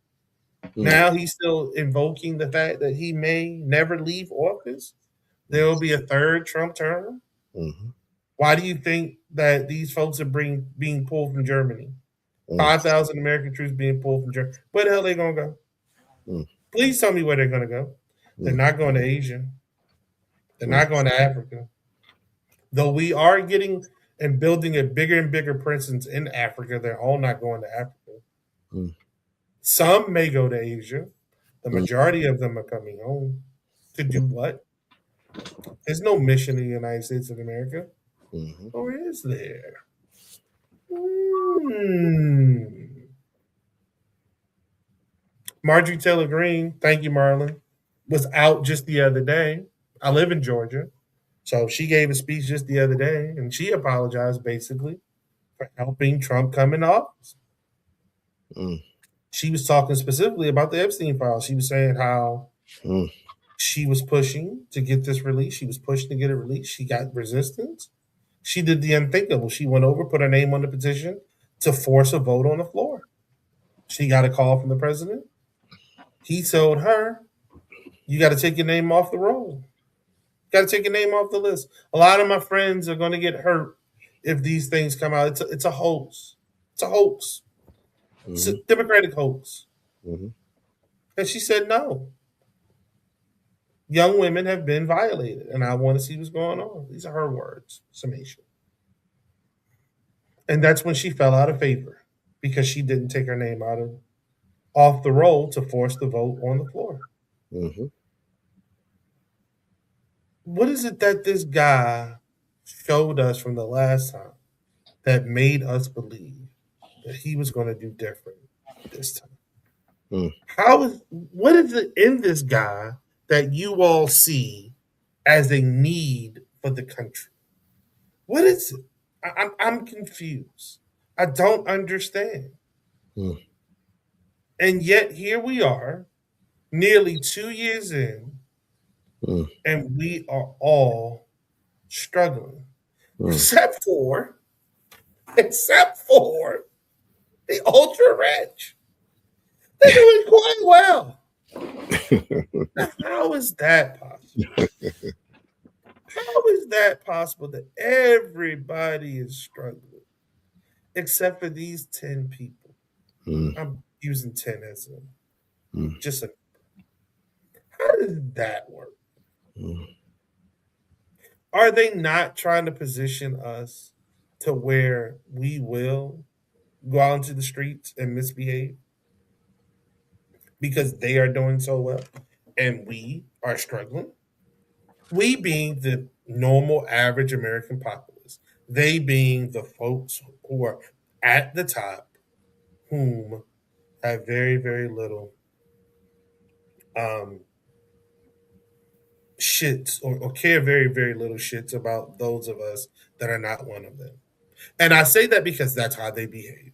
Mhm. Now he's still invoking the fact that he may never leave office. There will be a third Trump term. Mhm. Why do you think that these folks are being pulled from Germany? Mhm. 5,000 American troops being pulled from Germany. Where the hell are they going to go? Mhm. Please tell me where they're going to go. They're Mhm. not going to Asia. They're Mhm. not going to Africa. Though we are getting and building a bigger and bigger presence in Africa, they're all not going to Africa. Mhm. Some may go to Asia. The Mhm. majority of them are coming home. To do what? There's no mission in the United States of America. Mhm. Or is there? Hmm. Marjorie Taylor Greene, thank you, Marlon, was out just the other day. I live in Georgia. So she gave a speech just the other day and she apologized basically for helping Trump come in office. Mhm. She was talking specifically about the Epstein files. She was saying how Mhm. she was pushing to get this released. She was pushing to get it released. She got resistance. She did the unthinkable. She went over, put her name on the petition to force a vote on the floor. She got a call from the president. He told her, you got to take your name off the roll. Got to take your name off the list. A lot of my friends are going to get hurt if these things come out. It's a hoax. It's a hoax. It's a Mhm. Democratic hoax. Mhm. And she said, no. Young women have been violated, and I want to see what's going on. These are her words, summation. And that's when she fell out of favor because she didn't take her name out of off the roll to force the vote on the floor. Mhm. What is it that this guy showed us from the last time that made us believe that he was going to do different this time? Mhm. What is it in this guy that you all see as a need for the country? What is it? I'm confused. I don't understand. Mhm. And yet here we are, nearly 2 years in, Mhm. and we are all struggling, Mhm. except for, except for the ultra rich. They're doing quite well. How is that possible? How is that possible that everybody is struggling except for these 10 people? Mhm. I'm using 10 as a Mhm. just a how does that work? Mhm. Are they not trying to position us to where we will go out into the streets and misbehave because they are doing so well and we are struggling? We being the normal average American populace, they being the folks who are at the top, whom have very, very little um, shits or care very, very little shits about those of us that are not one of them. And I say that because that's how they behave.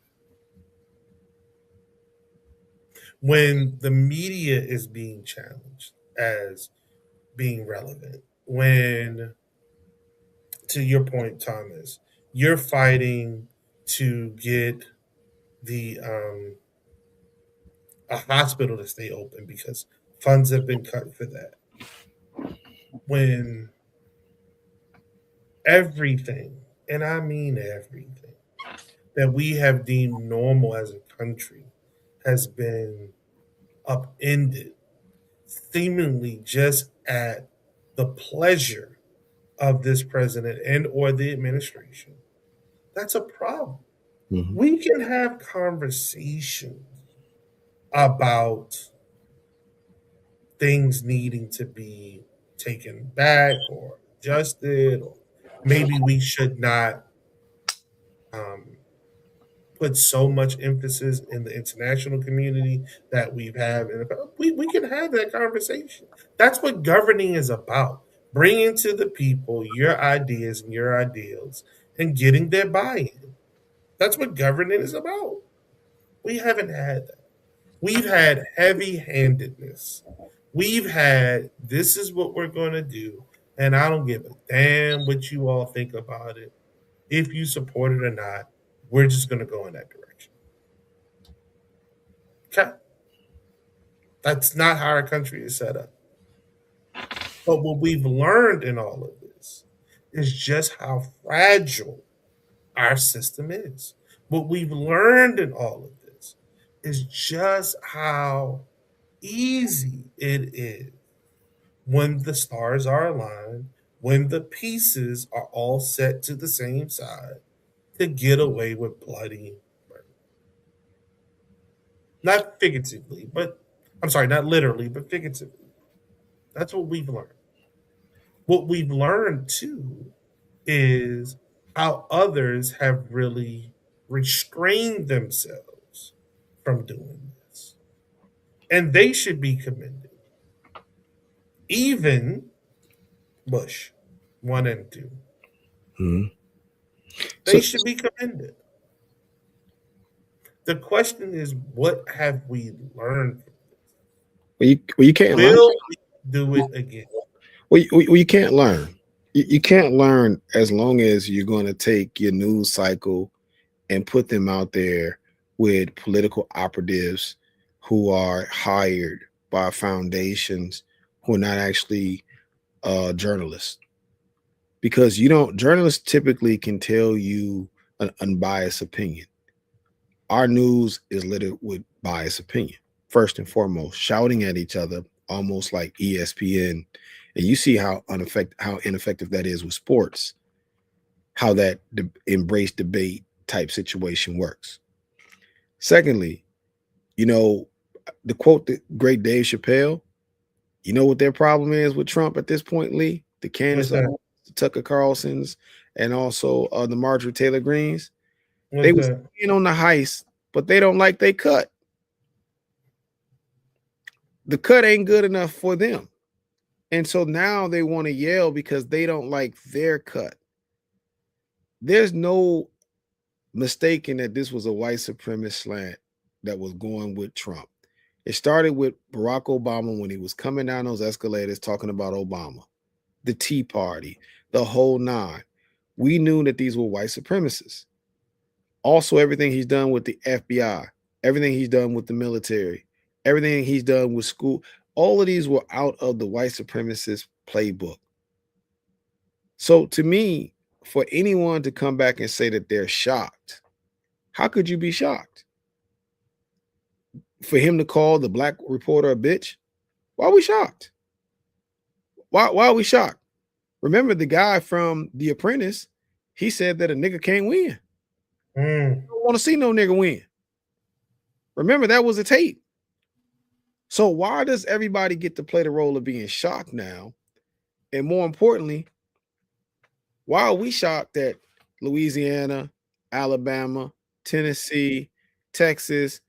When the media is being challenged as being relevant, when, to your point, Thomas, you're fighting to get the a hospital to stay open because funds have been cut for that. When everything, and I mean everything, that we have deemed normal as a country has been upended, seemingly just at the pleasure of this president and or the administration. That's a problem. Mhm. We can have conversations about things needing to be taken back or adjusted, or maybe we should not um, put so much emphasis in the international community that we've had. We can have that conversation. That's what governing is about. Bringing to the people your ideas and your ideals and getting their buy-in. That's what governing is about. We haven't had that. We've had heavy handedness. We've had, this is what we're going to do. And I don't give a damn what you all think about it. If you support it or not, we're just going to go in that direction. Okay? That's not how our country is set up. But what we've learned in all of this is just how fragile our system is. What we've learned in all of this is just how easy it is when the stars are aligned, when the pieces are all set to the same side, to get away with bloody murder. Not figuratively, but I'm sorry, not literally, but figuratively. That's what we've learned. What we've learned too is how others have really restrained themselves from doing this. And they should be commended. Even Bush, one and two. Mhm. They So, should be commended. The question is, what have we learned? you can't learn. Will we do it again? You can't learn. You can't learn as long as you're going to take your news cycle and put them out there with political operatives who are hired by foundations who are not actually journalists. Because you don't, journalists typically can tell you an unbiased opinion. Our news is littered with biased opinion. First and foremost, shouting at each other, almost like ESPN, and you see how ineffective that is with sports. How that embrace debate type situation works. Secondly, you know, the quote the great Dave Chappelle. You know what their problem is with Trump at this point, Lee? The What's Candace that? Owens, the Tucker Carlsons, and also the Marjorie Taylor Greens. They What's was that? in on the heist, but they don't like they cut. The cut ain't good enough for them. And so now they want to yell because they don't like their cut. There's no mistaking that this was a white supremacist slant that was going with Trump. It started with Barack Obama when he was coming down those escalators talking about Obama, the Tea Party, the whole nine. We knew that these were white supremacists. Also, everything he's done with the FBI, everything he's done with the military, everything he's done with school, all of these were out of the white supremacist playbook. So to me, for anyone to come back and say that they're shocked, how could you be shocked? For him to call the black reporter a bitch, why are we shocked? Why are we shocked? Remember the guy from The Apprentice, he said that a nigga can't win. Mm. I don't want to see no nigga win. Remember, that was a tape. So why does everybody get to play the role of being shocked now And more importantly, why are we shocked that Louisiana, Alabama, Tennessee, Texas,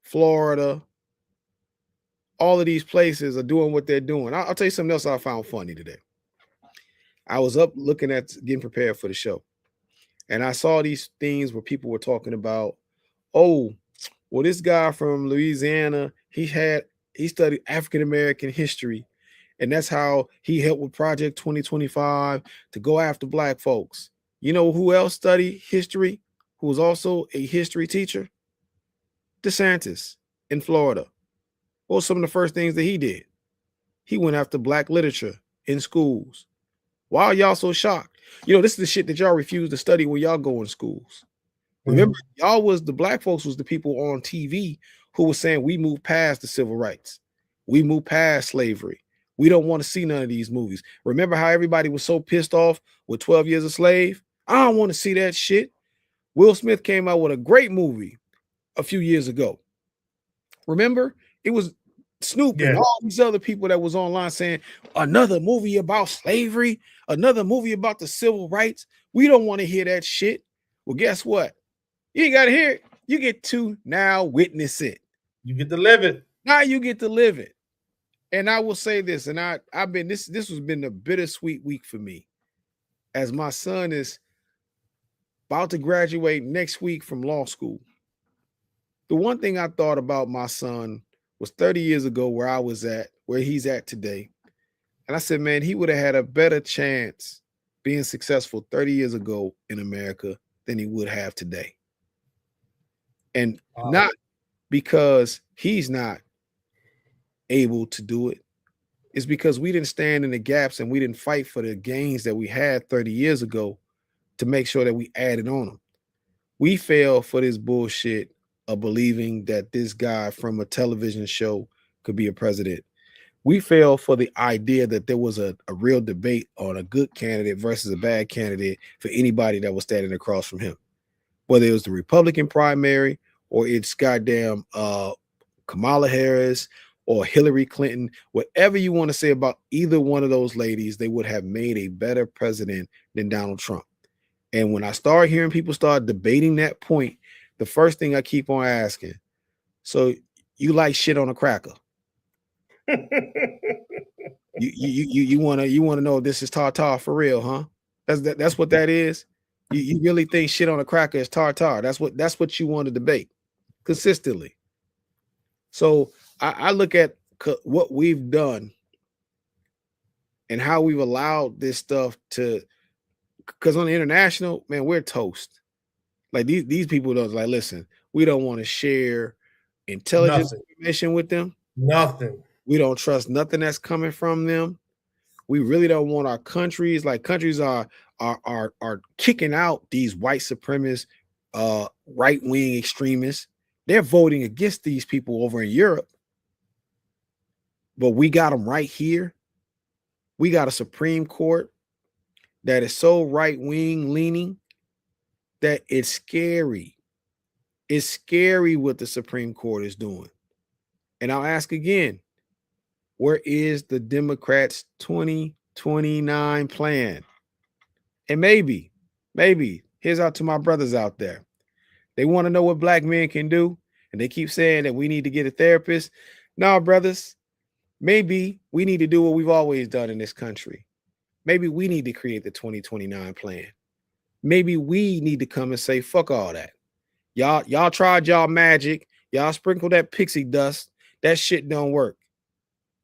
Florida, all of these places are doing what they're doing? I'll tell you something else I found funny today. I was up looking at getting prepared for the show, and I saw these things where people were talking about, oh, well, this guy from Louisiana, he studied African American history, and that's how he helped with Project 2025 to go after black folks. You know who else studied history? Who was also a history teacher? DeSantis in Florida. What were some of the first things that he did? He went after black literature in schools. Why are y'all so shocked? You know, this is the shit that y'all refuse to study when y'all go in schools. Remember, y'all was the black folks was the people on TV who was saying we moved past the civil rights. We moved past slavery. We don't want to see none of these movies. Remember how everybody was so pissed off with 12 Years a Slave? I don't want to see that shit. Will Smith came out with a great movie a few years ago. Remember? It was Snoop and Yeah. all these other people that was online saying another movie about slavery, another movie about the civil rights. We don't want to hear that shit. Well, guess what? You ain't got to hear it. You get to now witness it. You get to live it. Now you get to live it. And I will say this, and I've been this has been a bittersweet week for me, as my son is about to graduate next week from law school. The one thing I thought about my son was 30 years ago where I was at, where he's at today. And I said, man, he would have had a better chance being successful 30 years ago in America than he would have today. And not because he's not able to do it. It's because we didn't stand in the gaps and we didn't fight for the gains that we had 30 years ago to make sure that we added on them. We fell for this bullshit of believing that this guy from a television show could be a president. We fell for the idea that there was a real debate on a good candidate versus a bad candidate for anybody that was standing across from him. Whether it was the Republican primary or it's goddamn Kamala Harris or Hillary Clinton, whatever you want to say about either one of those ladies, they would have made a better president than Donald Trump. And when I start hearing people start debating that point, the first thing I keep on asking, so you like shit on a cracker? you want to know if this is tartar for real, huh? That's what that is. You really think shit on a cracker is tartar? That's what you want to debate consistently. So I look at what we've done and how we've allowed this stuff to, because on the international, man, we're toast. Like these people don't like, listen, we don't want to share intelligence information with them. Nothing. We don't trust nothing that's coming from them. We really don't want our countries, like countries are kicking out these white supremacist, right-wing extremists. They're voting against these people over in Europe. But we got them right here. We got a Supreme Court that is so right-wing leaning that it's scary. It's scary what the Supreme Court is doing. And I'll ask again, where is the Democrats' 2029 plan? And maybe, here's out to my brothers out there. They want to know what black men can do, and they keep saying that we need to get a therapist. No, brothers, maybe we need to do what we've always done in this country. Maybe we need to create the 2029 plan. Maybe we need to come and say, fuck all that. Y'all tried y'all magic. Y'all sprinkled that pixie dust. That shit don't work.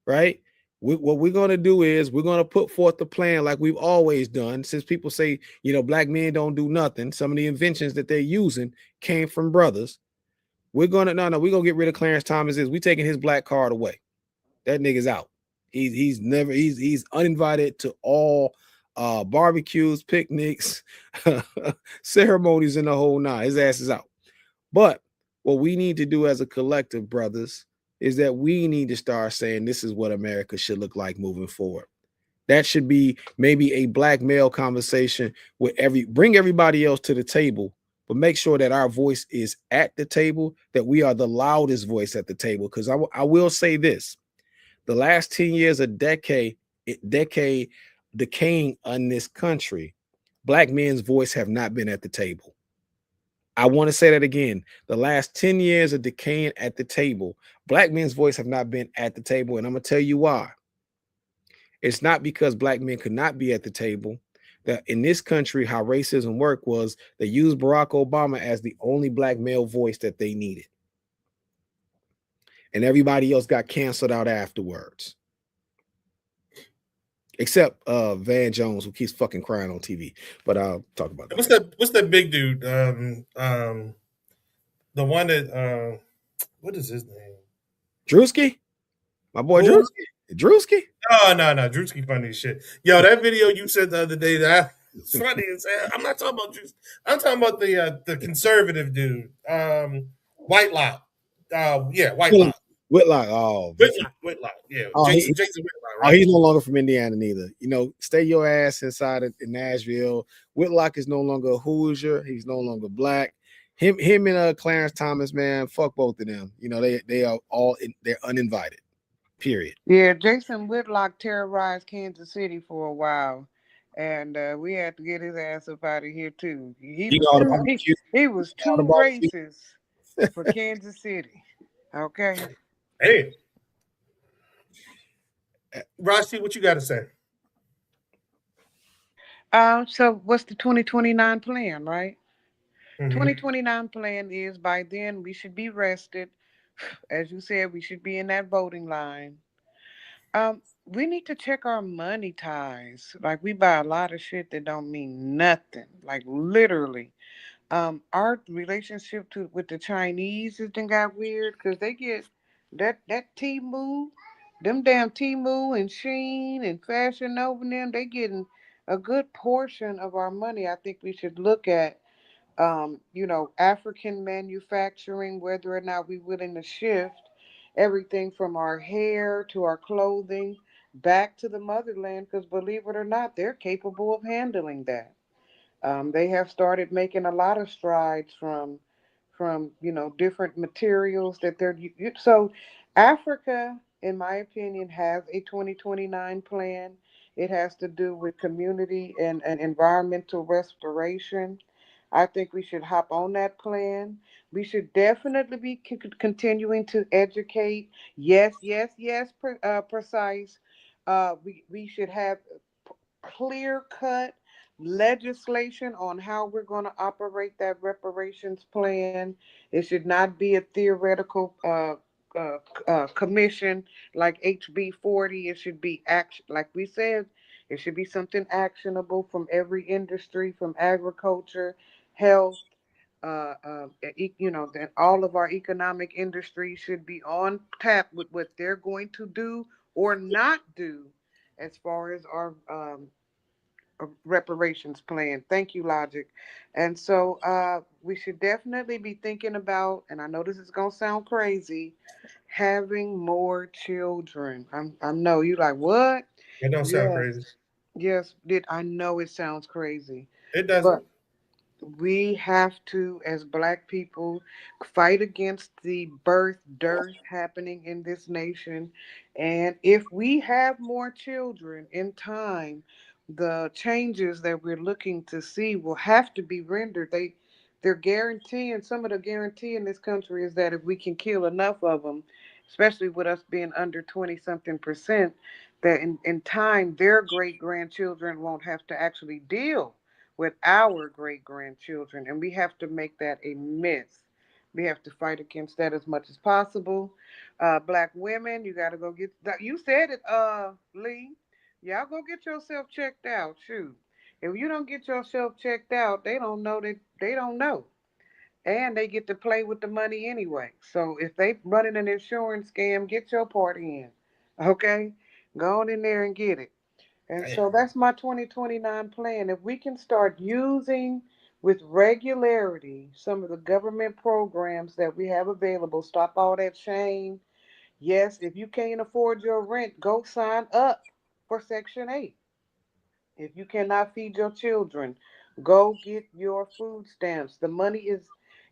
Right? What we're going to do is we're going to put forth the plan like we've always done. Since people say, black men don't do nothing, some of the inventions that they're using came from brothers. We're going to get rid of Clarence Thomas. We taking his black card away. That nigga's out. He's uninvited to all barbecues, picnics, ceremonies, and the whole nine. His ass is out. But what we need to do as a collective, brothers, is that we need to start saying this is what America should look like moving forward. That should be maybe a black male conversation with bring everybody else to the table, but make sure that our voice is at the table, that we are the loudest voice at the table. Because I will say this, the last 10 years, a decade, decade decaying in this country, black men's voice have not been at the table. I want to say that again. The last 10 years of decaying at the table, black men's voice have not been at the table. And I'm going to tell you why. It's not because black men could not be at the table. That in this country, how racism worked was they used Barack Obama as the only black male voice that they needed. And everybody else got canceled out afterwards. Except Van Jones, who keeps fucking crying on TV. But I'll talk about that What's later. that? What's that big dude? The one that what is his name? Drewski? My boy Who? Drewski? Drewski? No. Drewski funny as shit. Yo, that video you said the other day that it's funny as hell. I'm not talking about Drewski. I'm talking about the conservative dude. Whitelock. Yeah, Whitelock. Whitlock. Oh, Whitlock. Yeah, oh, Jason Whitlock, oh, right? he's no longer from Indiana neither. You know, stay your ass inside of in Nashville. Whitlock is no longer a Hoosier. He's no longer black. Him and Clarence Thomas, man, fuck both of them. You know, they are they're uninvited. Period. Yeah, Jason Whitlock terrorized Kansas City for a while, and we had to get his ass up out of here too. He He was got the too barbecue. he was He got the too barbecue. racist for Kansas City. Okay. Hey, Rashi, what you got to say? So what's the 2029 plan, right? Mm-hmm. 2029 plan is by then we should be rested. As you said, we should be in that voting line. We need to check our money ties. Like we buy a lot of shit that don't mean nothing. Like literally. Our relationship to with the Chinese has then got weird because they get that Temu, them damn Temu and Sheen and Fashion Nova and them, they getting a good portion of our money. I think we should look at African manufacturing, whether or not we're willing to shift everything from our hair to our clothing back to the motherland, because believe it or not, they're capable of handling that. They have started making a lot of strides from different materials that so Africa, in my opinion, has a 2029 plan. It has to do with community and environmental restoration. I think we should hop on that plan. We should definitely be continuing to educate. Yes, yes, yes, precise. We should have clear cut legislation on how we're going to operate that reparations plan. It should not be a theoretical commission like HB 40. It should be action, like we said, it should be something actionable from every industry, from agriculture, health. That all of our economic industries should be on tap with what they're going to do or not do as far as our a reparations plan. Thank you, Logic. And so we should definitely be thinking about, and I know this is gonna sound crazy, having more children. I know you like what? It don't sound crazy. Yes, yes. Did I know it sounds crazy, It doesn't. but we have to, as black people, fight against the birth dearth happening in this nation. And if we have more children in time, the changes that we're looking to see will have to be rendered. They're guaranteeing, some of the guarantee in this country is that if we can kill enough of them, especially with us being under 20 something percent, that in time their great grandchildren won't have to actually deal with our great grandchildren, and we have to make that a myth. We have to fight against that as much as possible. Black women, you got to go get that. You said it, Lee. Y'all go get yourself checked out. Shoot, if you don't get yourself checked out, they don't know that they don't know, and they get to play with the money anyway. So if they running an insurance scam, get your part in. Okay, go on in there and get it. And Damn. so that's my 2029 plan. If we can start using with regularity some of the government programs that we have available, stop all that shame. Yes, if you can't afford your rent, go sign up for Section 8. If you cannot feed your children, go get your food stamps. The money is,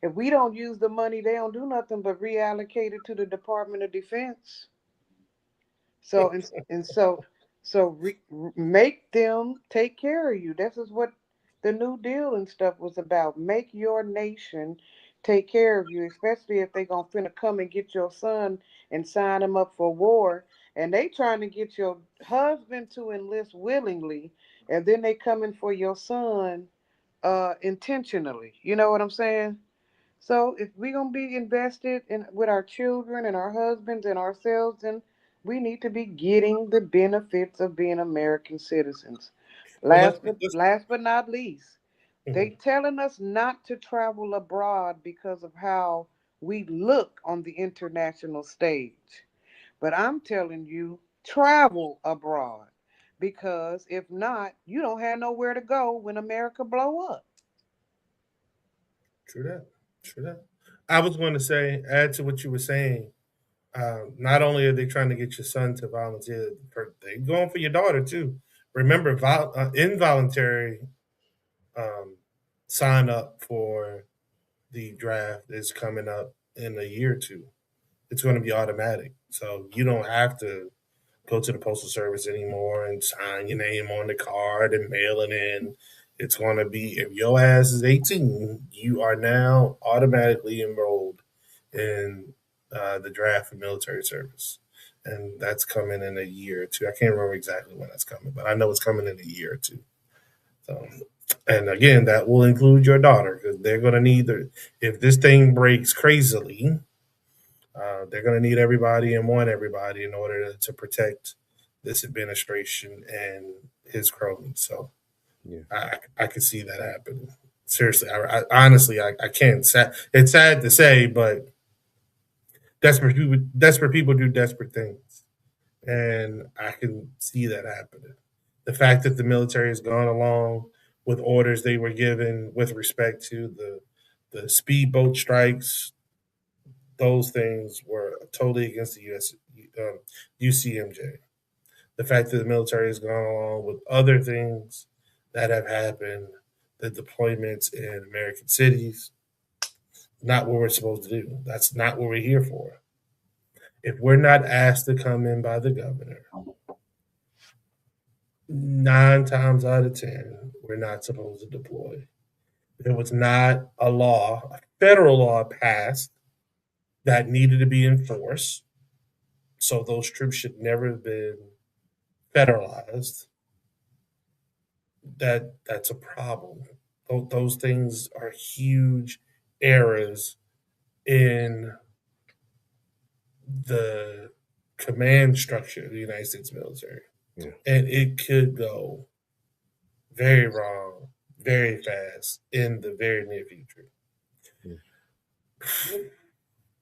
if we don't use the money, they don't do nothing but reallocate it to the Department of Defense. So and so So make them take care of you. This is what the New Deal and stuff was about. Make your nation take care of you, especially if they gonna finna come and get your son and sign him up for war. And they trying to get your husband to enlist willingly, and then they coming for your son intentionally. You know what I'm saying? So if we're gonna be invested in with our children and our husbands and ourselves, then we need to be getting the benefits of being American citizens. Well, Last but not least, they mhm. telling us not to travel abroad because of how we look on the international stage. But I'm telling you, travel abroad. Because if not, you don't have nowhere to go when America blow up. True that. True that. I was going to say, add to what you were saying. Not only are they trying to get your son to volunteer, they're going for your daughter too. Remember, involuntary um, sign up for the draft is coming up in a year or two. It's going to be automatic, so you don't have to go to the postal service anymore and sign your name on the card and mail it in. It's going to be, if your ass is 18, you are now automatically enrolled in the draft for military service. And that's coming in a year or two. I can't remember exactly when that's coming, but I know it's coming in a year or two. So, and again, that will include your daughter because they're going to need if this thing breaks crazily, they're going to need everybody and want everybody in order to protect this administration and his cronies. So Yeah. I could see that happening. Seriously, honestly, I can't. It's sad to say, but desperate people do desperate things, and I can see that happening. The fact that the military has gone along with orders they were given with respect to the speedboat strikes, those things were totally against the UCMJ. The fact that the military has gone along with other things that have happened, the deployments in American cities, not what we're supposed to do. That's not what we're here for. If we're not asked to come in by the governor, 9 times out of 10, we're not supposed to deploy. There was not a federal law passed that needed to be enforced. So those troops should never have been federalized. That's a problem. Those things are huge errors in the command structure of the United States military. Yeah. And it could go very wrong very fast in the very near future. Yeah.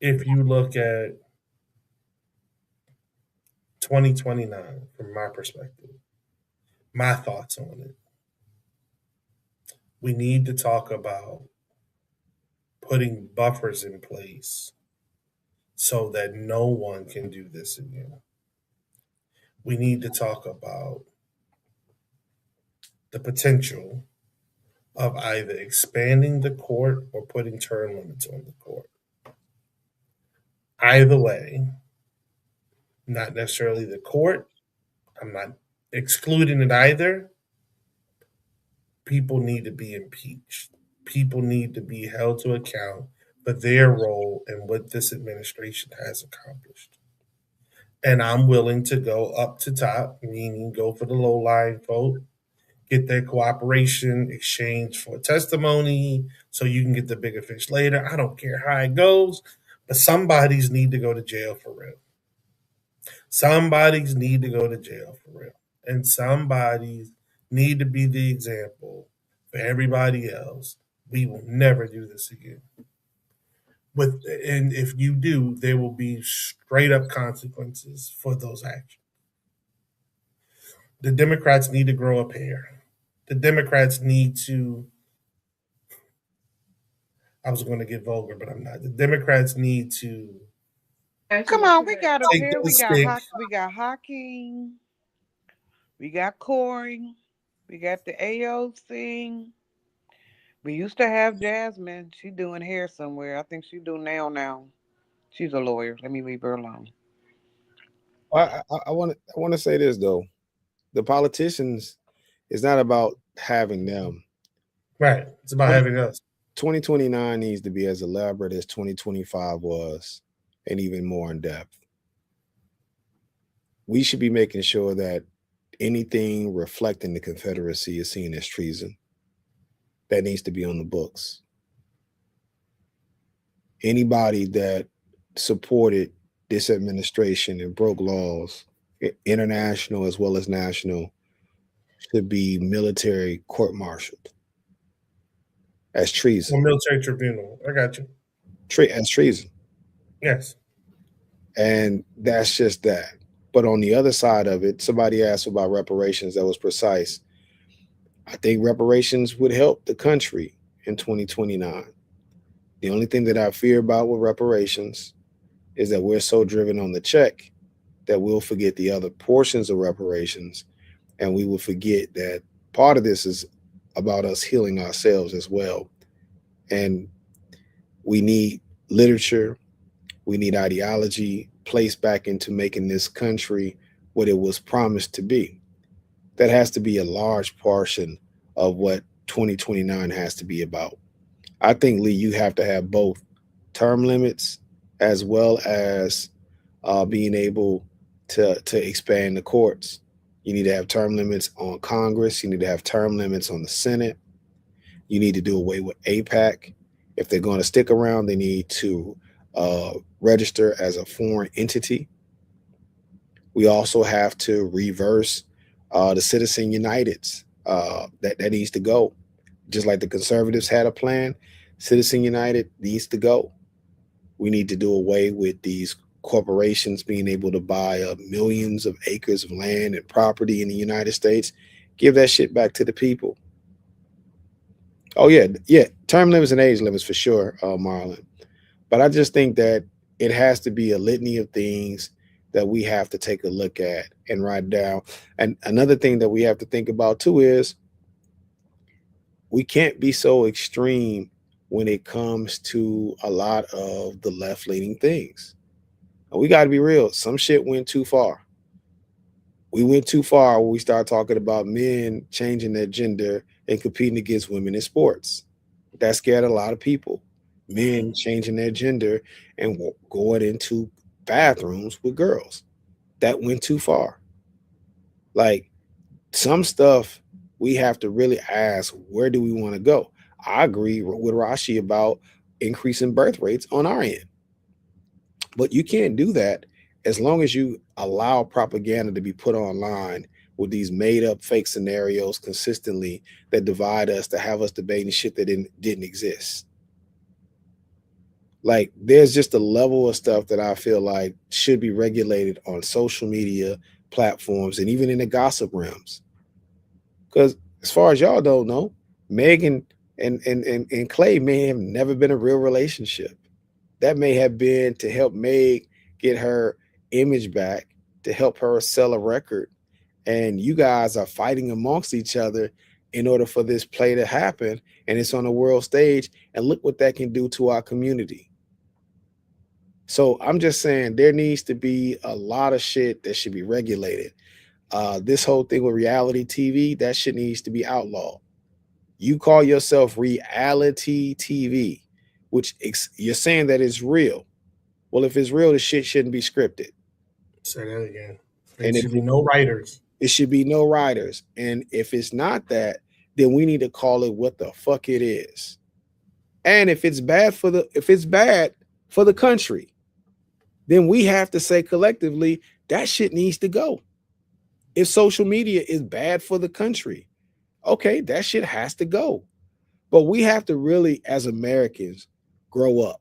If you look at 2029 from my perspective, my thoughts on it, we need to talk about putting buffers in place so that no one can do this again. We need to talk about the potential of either expanding the court or putting term limits on the court. Either way, not necessarily the court. I'm not excluding it either. People need to be impeached. People need to be held to account for their role and what this administration has accomplished. And I'm willing to go up to top, meaning go for the low lying vote, get their cooperation, exchange for testimony, so you can get the bigger fish later. I don't care how it goes, but somebody's need to go to jail for real. Somebody's need to go to jail for real. And somebody's need to be the example for everybody else. We will never do this again. And if you do, there will be straight up consequences for those actions. The Democrats need to grow a pair. The Democrats need to, I was going to get vulgar, but I'm not. The Democrats need to Come on, we got a take pair. those stick. We got Hakeem, we got Corey, we got the AOC. We used to have Jasmine. She doing hair somewhere. I think she do now. She's a lawyer. Let me leave her alone. I want to say this though. The politicians, it's not about having them. Right. It's about having us. 2029 needs to be as elaborate as 2025 was, and even more in depth. We should be making sure that anything reflecting the Confederacy is seen as treason. That needs to be on the books. Anybody that supported this administration and broke laws, international as well as national, should be military court-martialed as treason. Or military tribunal. I got you. As treason. Yes. And that's just that. But on the other side of it, somebody asked about reparations that was precise. I think reparations would help the country in 2029. The only thing that I fear about with reparations is that we're so driven on the check that we'll forget the other portions of reparations, and we will forget that part of this is about us healing ourselves as well. And we need literature, we need ideology placed back into making this country what it was promised to be. That has to be a large portion of what 2029 has to be about. I think, Lee, you have to have both term limits as well as being able to expand the courts. You need to have term limits on Congress. You need to have term limits on the Senate. You need to do away with APAC. If they're going to stick around, they need to register as a foreign entity. We also have to reverse the Citizen Uniteds. That needs to go. Just like the conservatives had a plan, Citizen United needs to go. We need to do away with these corporations being able to buy up millions of acres of land and property in the United States. Give that shit back to the people. Oh, yeah. Term limits and age limits for sure, Marlon. But I just think that it has to be a litany of things that we have to take a look at and write down. And another thing that we have to think about too is we can't be so extreme when it comes to a lot of the left-leaning things. And we got to be real. Some shit went too far. We went too far when we start talking about men changing their gender and competing against women in sports. That scared a lot of people. Men changing their gender and going into bathrooms with girls. That went too far. Like, some stuff we have to really ask, where do we want to go? I agree with Rashi about increasing birth rates on our end. But you can't do that as long as you allow propaganda to be put online with these made up fake scenarios consistently that divide us, to have us debating shit that didn't exist. Like, there's just a level of stuff that I feel like should be regulated on social media platforms and even in the gossip realms. Because as far as y'all don't know, Megan and Clay may have never been a real relationship. That may have been to help Meg get her image back, to help her sell a record. And you guys are fighting amongst each other in order for this play to happen. And it's on the world stage. And look what that can do to our community. So I'm just saying there needs to be a lot of shit that should be regulated. This whole thing with reality TV, that shit needs to be outlawed. You call yourself reality TV, which you're saying that it's real. Well, if it's real, the shit shouldn't be scripted. Say that again. And There should be no writers. It should be no writers. And if it's not that, then we need to call it what the fuck it is. And if it's bad for the country, then we have to say collectively that shit needs to go. If social media is bad for the country, okay, that shit has to go. But we have to really, as Americans, grow up.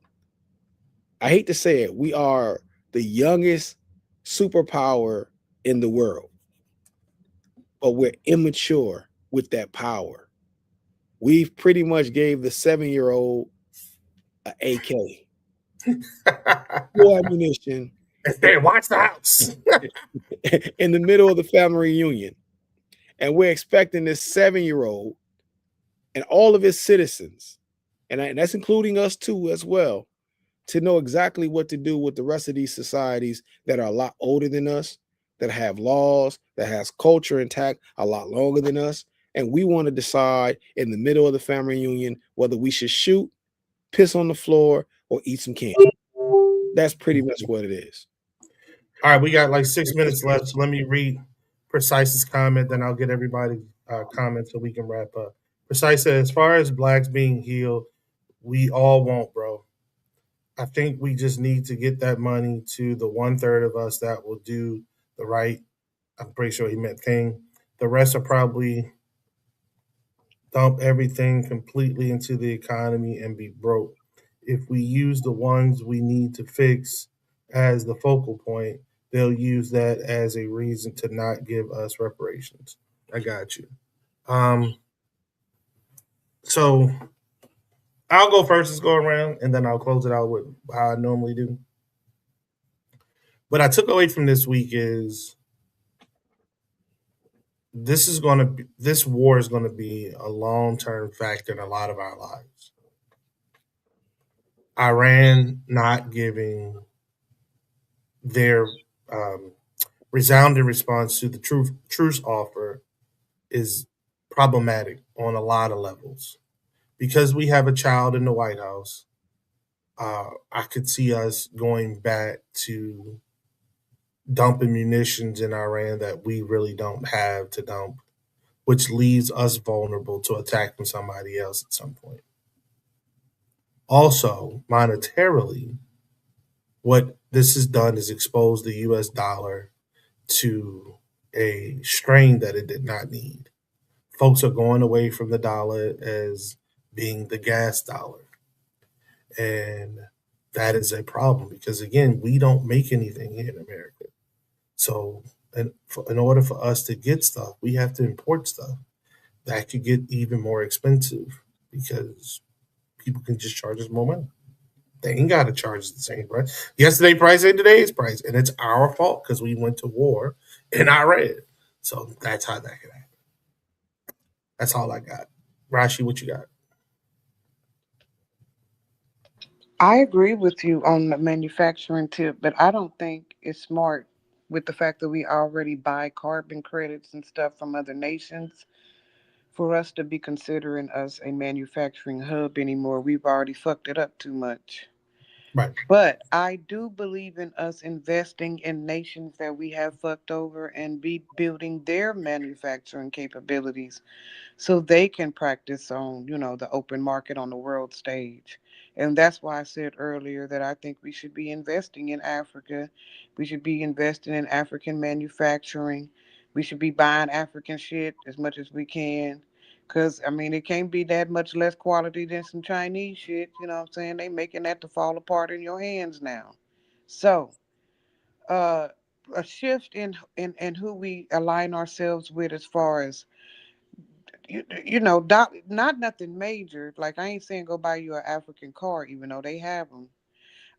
I hate to say it, we are the youngest superpower in the world, but we're immature with that power. We've pretty much gave the 7-year-old an AK, full ammunition. Hey, watch the house. In the middle of the family reunion. And we're expecting this 7-year-old and all of his citizens, and that's including us too as well, to know exactly what to do with the rest of these societies that are a lot older than us, that have laws, that has culture intact a lot longer than us. And we want to decide in the middle of the family reunion whether we should shoot, piss on the floor, or eat some candy. That's pretty much what it is. All right, we got like 6 minutes left, so let me read Precise's comment, then I'll get everybody's comment so we can wrap up. Precise said, as far as blacks being healed, we all won't, bro. I think we just need to get that money to the 1/3 of us that will do the right. I'm pretty sure he meant thing. The rest are probably dump everything completely into the economy and be broke. If we use the ones we need to fix as the focal point, they'll use that as a reason to not give us reparations. I got you. Um, so I'll go first. Let's go around, and then I'll close it out with how I normally do. What I took away from this week is this war is gonna be a long term factor in a lot of our lives. Iran not giving their um, resounding response to the truce offer is problematic on a lot of levels. Because we have a child in the White House, I could see us going back to dumping munitions in Iran that we really don't have to dump, which leaves us vulnerable to attack from somebody else at some point. Also, monetarily, what this has done is expose the US dollar to a strain that it did not need. Folks are going away from the dollar as being the gas dollar. And that is a problem because, again, we don't make anything here in America. So, in order for us to get stuff, we have to import stuff. That could get even more expensive because people can just charge us more money. They ain't got to charge us the same price. Yesterday price ain't today's price, and it's our fault because we went to war in Iran. So that's how that could happen. That's all I got. Rashi, what you got? I agree with you on the manufacturing tip, but I don't think it's smart with the fact that we already buy carbon credits and stuff from other nations for us to be considering us a manufacturing hub anymore. We've already fucked it up too much. Right. But I do believe in us investing in nations that we have fucked over and be building their manufacturing capabilities so they can practice on, the open market on the world stage. And that's why I said earlier that I think we should be investing in Africa. We should be investing in African manufacturing. We should be buying African shit as much as we can. Cause I mean it can't be that much less quality than some Chinese shit, you know what I'm saying? They making that to fall apart in your hands now. So uh a shift in who we align ourselves with as far as not nothing major. Like I ain't saying go buy you an African car, even though they have them.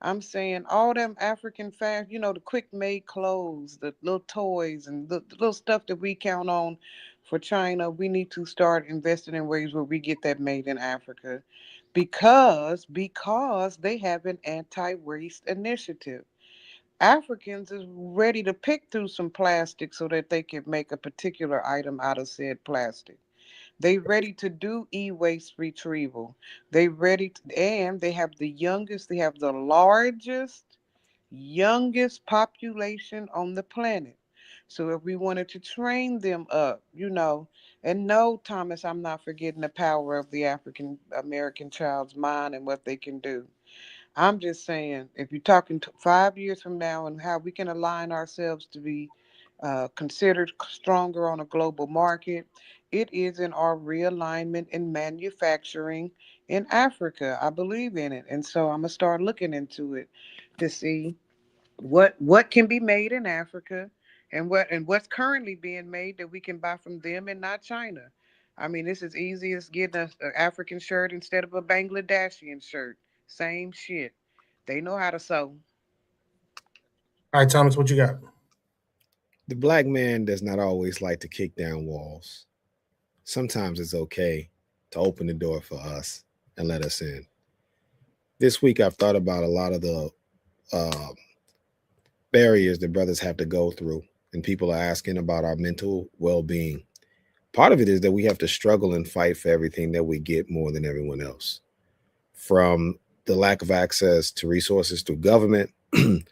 I'm saying all them African fast, the quick made clothes, the little toys, and the little stuff that we count on for China. We need to start investing in ways where we get that made in Africa, because they have an anti-waste initiative. Africans is ready to pick through some plastic so that they can make a particular item out of said plastic. They ready to do e-waste retrieval. And they have they have the largest, youngest population on the planet. So if we wanted to train them up, and no, Thomas, I'm not forgetting the power of the African American child's mind and what they can do. I'm just saying, if you're talking 5 years from now and how we can align ourselves to be considered stronger on a global market, it is in our realignment in manufacturing in Africa. I believe in it, and so I'm gonna start looking into it to see what can be made in Africa, and what's currently being made that we can buy from them and not China. I mean, it's as easy as getting an African shirt instead of a Bangladeshi shirt. Same shit. They know how to sew. All right, Thomas, what you got? The black man does not always like to kick down walls. Sometimes it's okay to open the door for us and let us in. This week, I've thought about a lot of the uh, barriers that brothers have to go through and people are asking about our mental well-being. Part of it is that we have to struggle and fight for everything that we get more than everyone else. From the lack of access to resources through government to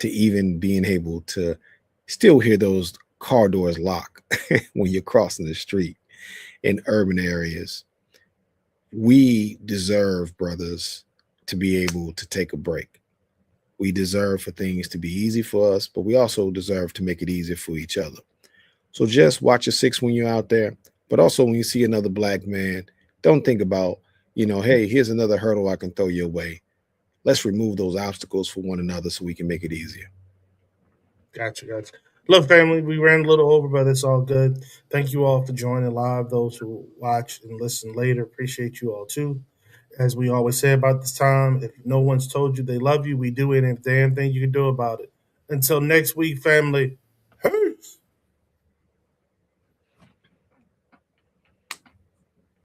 even being able to still hear those car doors lock when you're crossing the street in urban areas. We deserve, brothers, to be able to take a break. We deserve for things to be easy for us, but we also deserve to make it easy for each other. So just watch your six when you're out there, but also when you see another black man, don't think about, hey, here's another hurdle I can throw your way. Let's remove those obstacles for one another so we can make it easier. Gotcha, gotcha. Look, family, we ran a little over, but it's all good. Thank you all for joining live. Those who watch and listen later, appreciate you all too. As we always say about this time, if no one's told you they love you, we do it, and if damn thing you can do about it. Until next week, family.